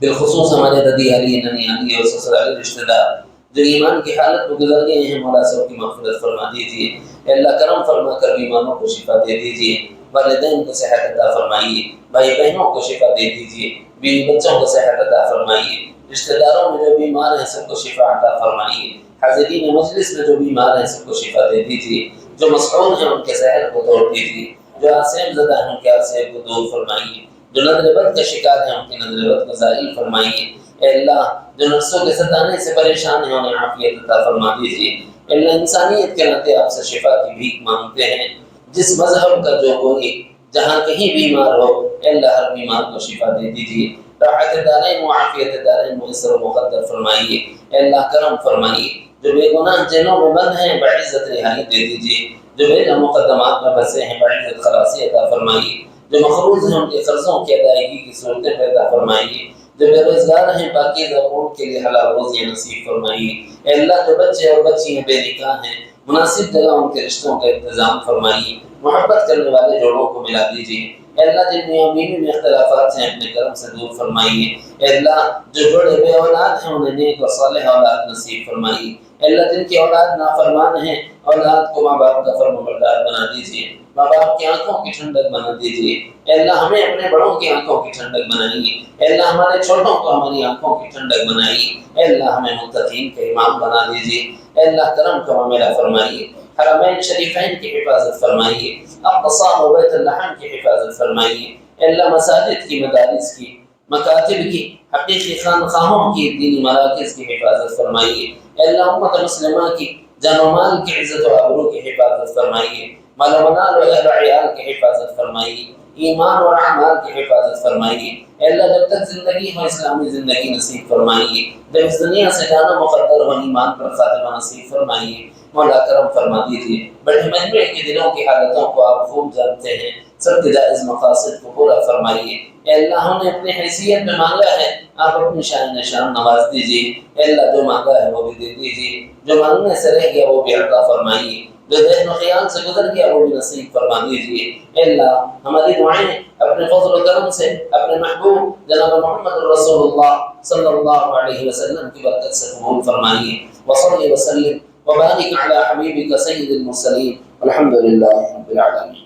بالخصوص ہمارے ددی علی ننی علی اور سسرالی رشتہ دار جو ایمان کی حالت میں گزر گئے ہیں، مولا سب کی مغفرت فرما دیجیے۔ اے اللہ کرم فرما کر بیماروں کو شفا دے دیجیے، والدین کو صحت عطا فرمائیے، بھائی بہنوں کو شفا دے دیجیے، بیوی بچوں کو صحت عطا فرمائیے، رشتہ داروں میں جو بیمار ہیں سب کو شفا عطا فرمائیے، حاضرین مجلس میں جو بیمار ہیں سب کو شفا دے دیجیے، جو مسعود ہیں ان کے صحت کو توڑ دیجیے، جو آسیم زدہ ہیں ان کے آسیم کو دور فرمائیے، جو نظر بد کا شکار ہیں ان کی نظر بد کو زائل فرمائیے۔ اے اللہ جو نفسوں کے ستانے سے پریشان ہیں انہیں عافیت عطا فرما دیجیے۔ اے اللہ انسانیت کے ناطے آپ سے شفا کی بھیک مانگتے ہیں، جس مذہب کا جو کوئی جہاں کہیں بیمار ہو اے اللہ ہر بیمار کو شفا دے دیجیے، راحت دارین و عافیت دارین میسر و مقدر فرمائیے۔ اے اللہ کرم فرمائیے، جو بے گناہ جنوں میں بند ہیں بعزت رہائی دے دیجیے، جو بے مقدمات میں پھنسے ہیں بعزت خلاصی عطا فرمائیے، جو مقروض ہیں ان کے قرضوں کی ادائیگی کی صورتیں پیدا فرمائیے، جو بے روزگار ہیں پاکیزہ ان کے لیے حلال روزیاں نصیب فرمائیے۔ اے اللہ جو بچے اور بچیاں بے نکاح ہیں مناسب جگہ ان کے رشتوں کا انتظام فرمائیے، محبت کرنے والے جوڑوں کو ملا دیجیے۔ اے اللہ جن میاں بیوی میں اختلافات ہیں اپنے کرم سے دور فرمائیے۔ اے اللہ جو جوڑے بے اولاد ہیں انہیں نیک اور صالح اولاد نصیب فرمائیے۔ اے اللہ جن کی اولاد نافرمان ہیں اولاد کو ماں باپ کا فرمانبردار بنا دیجیے، ماں باپ کی آنکھوں کی ٹھنڈک بنا دیجیے۔ اے اللہ ہمیں اپنے بڑوں کی آنکھوں کی ٹھنڈک بنائیے، اے اللہ ہمارے چھوٹوں کو ہماری آنکھوں کی ٹھنڈک بنائیے۔ اے اللہ ہمیں متقین کے امام بنا دیجیے۔ اے اللہ کرم کا معاملہ فرمائیے، حرمین شریفین کی حفاظت فرمائیے، اقصی و بیت اللحم کی حفاظت فرمائیے۔ اے اللہ مساجد کی، مدارس کی، مکاتب کی، حقیقی خانقاہوں کی، دینی مراکز کی حفاظت فرمائیے۔ اے اللہ امت مسلمہ کی جان و مال کی عزت و آبرو کی حفاظت فرمائیے، مال و منال و اہل و عیال کی حفاظت فرمائیے، ایمان اور اعمال کی حفاظت فرمائیے۔ اے اللہ جب تک زندگی ہو اسلامی زندگی نصیب فرمائیے، جب اس دنیا سے جانا مقدر ہو ایمان پر خاتمہ نصیب فرمائیے۔ مولا کرم فرما دیجیے، بڑے مجمع کے دلوں کی حالتوں کو آپ خوب جانتے ہیں، سب کے جائز مقاصد کو پورا فرمائیے۔ اے اللہ ہم نے اپنی حیثیت میں مانگا ہے، آپ اپنی شان نشان نواز دیجیے۔ اے اللہ جو مانگا ہے وہ بھی دے دیجیے، جو مانگنے سے رہ گیا وہ بھی عطا فرمائیے، جو ذہن و خیال سے گزر گیا وہ بھی نصیب فرما دیجیے۔ اے اللہ ہماری دعائیں اپنے فضل و کرم سے اپنے محبوب جناب محمد رسول اللہ صلی اللہ علیہ وسلم کی برکت سے قبول فرمائیے۔ وصلی وسلم وبارک علی حبیبک سید المرسلین، الحمد للہ رب العالمین۔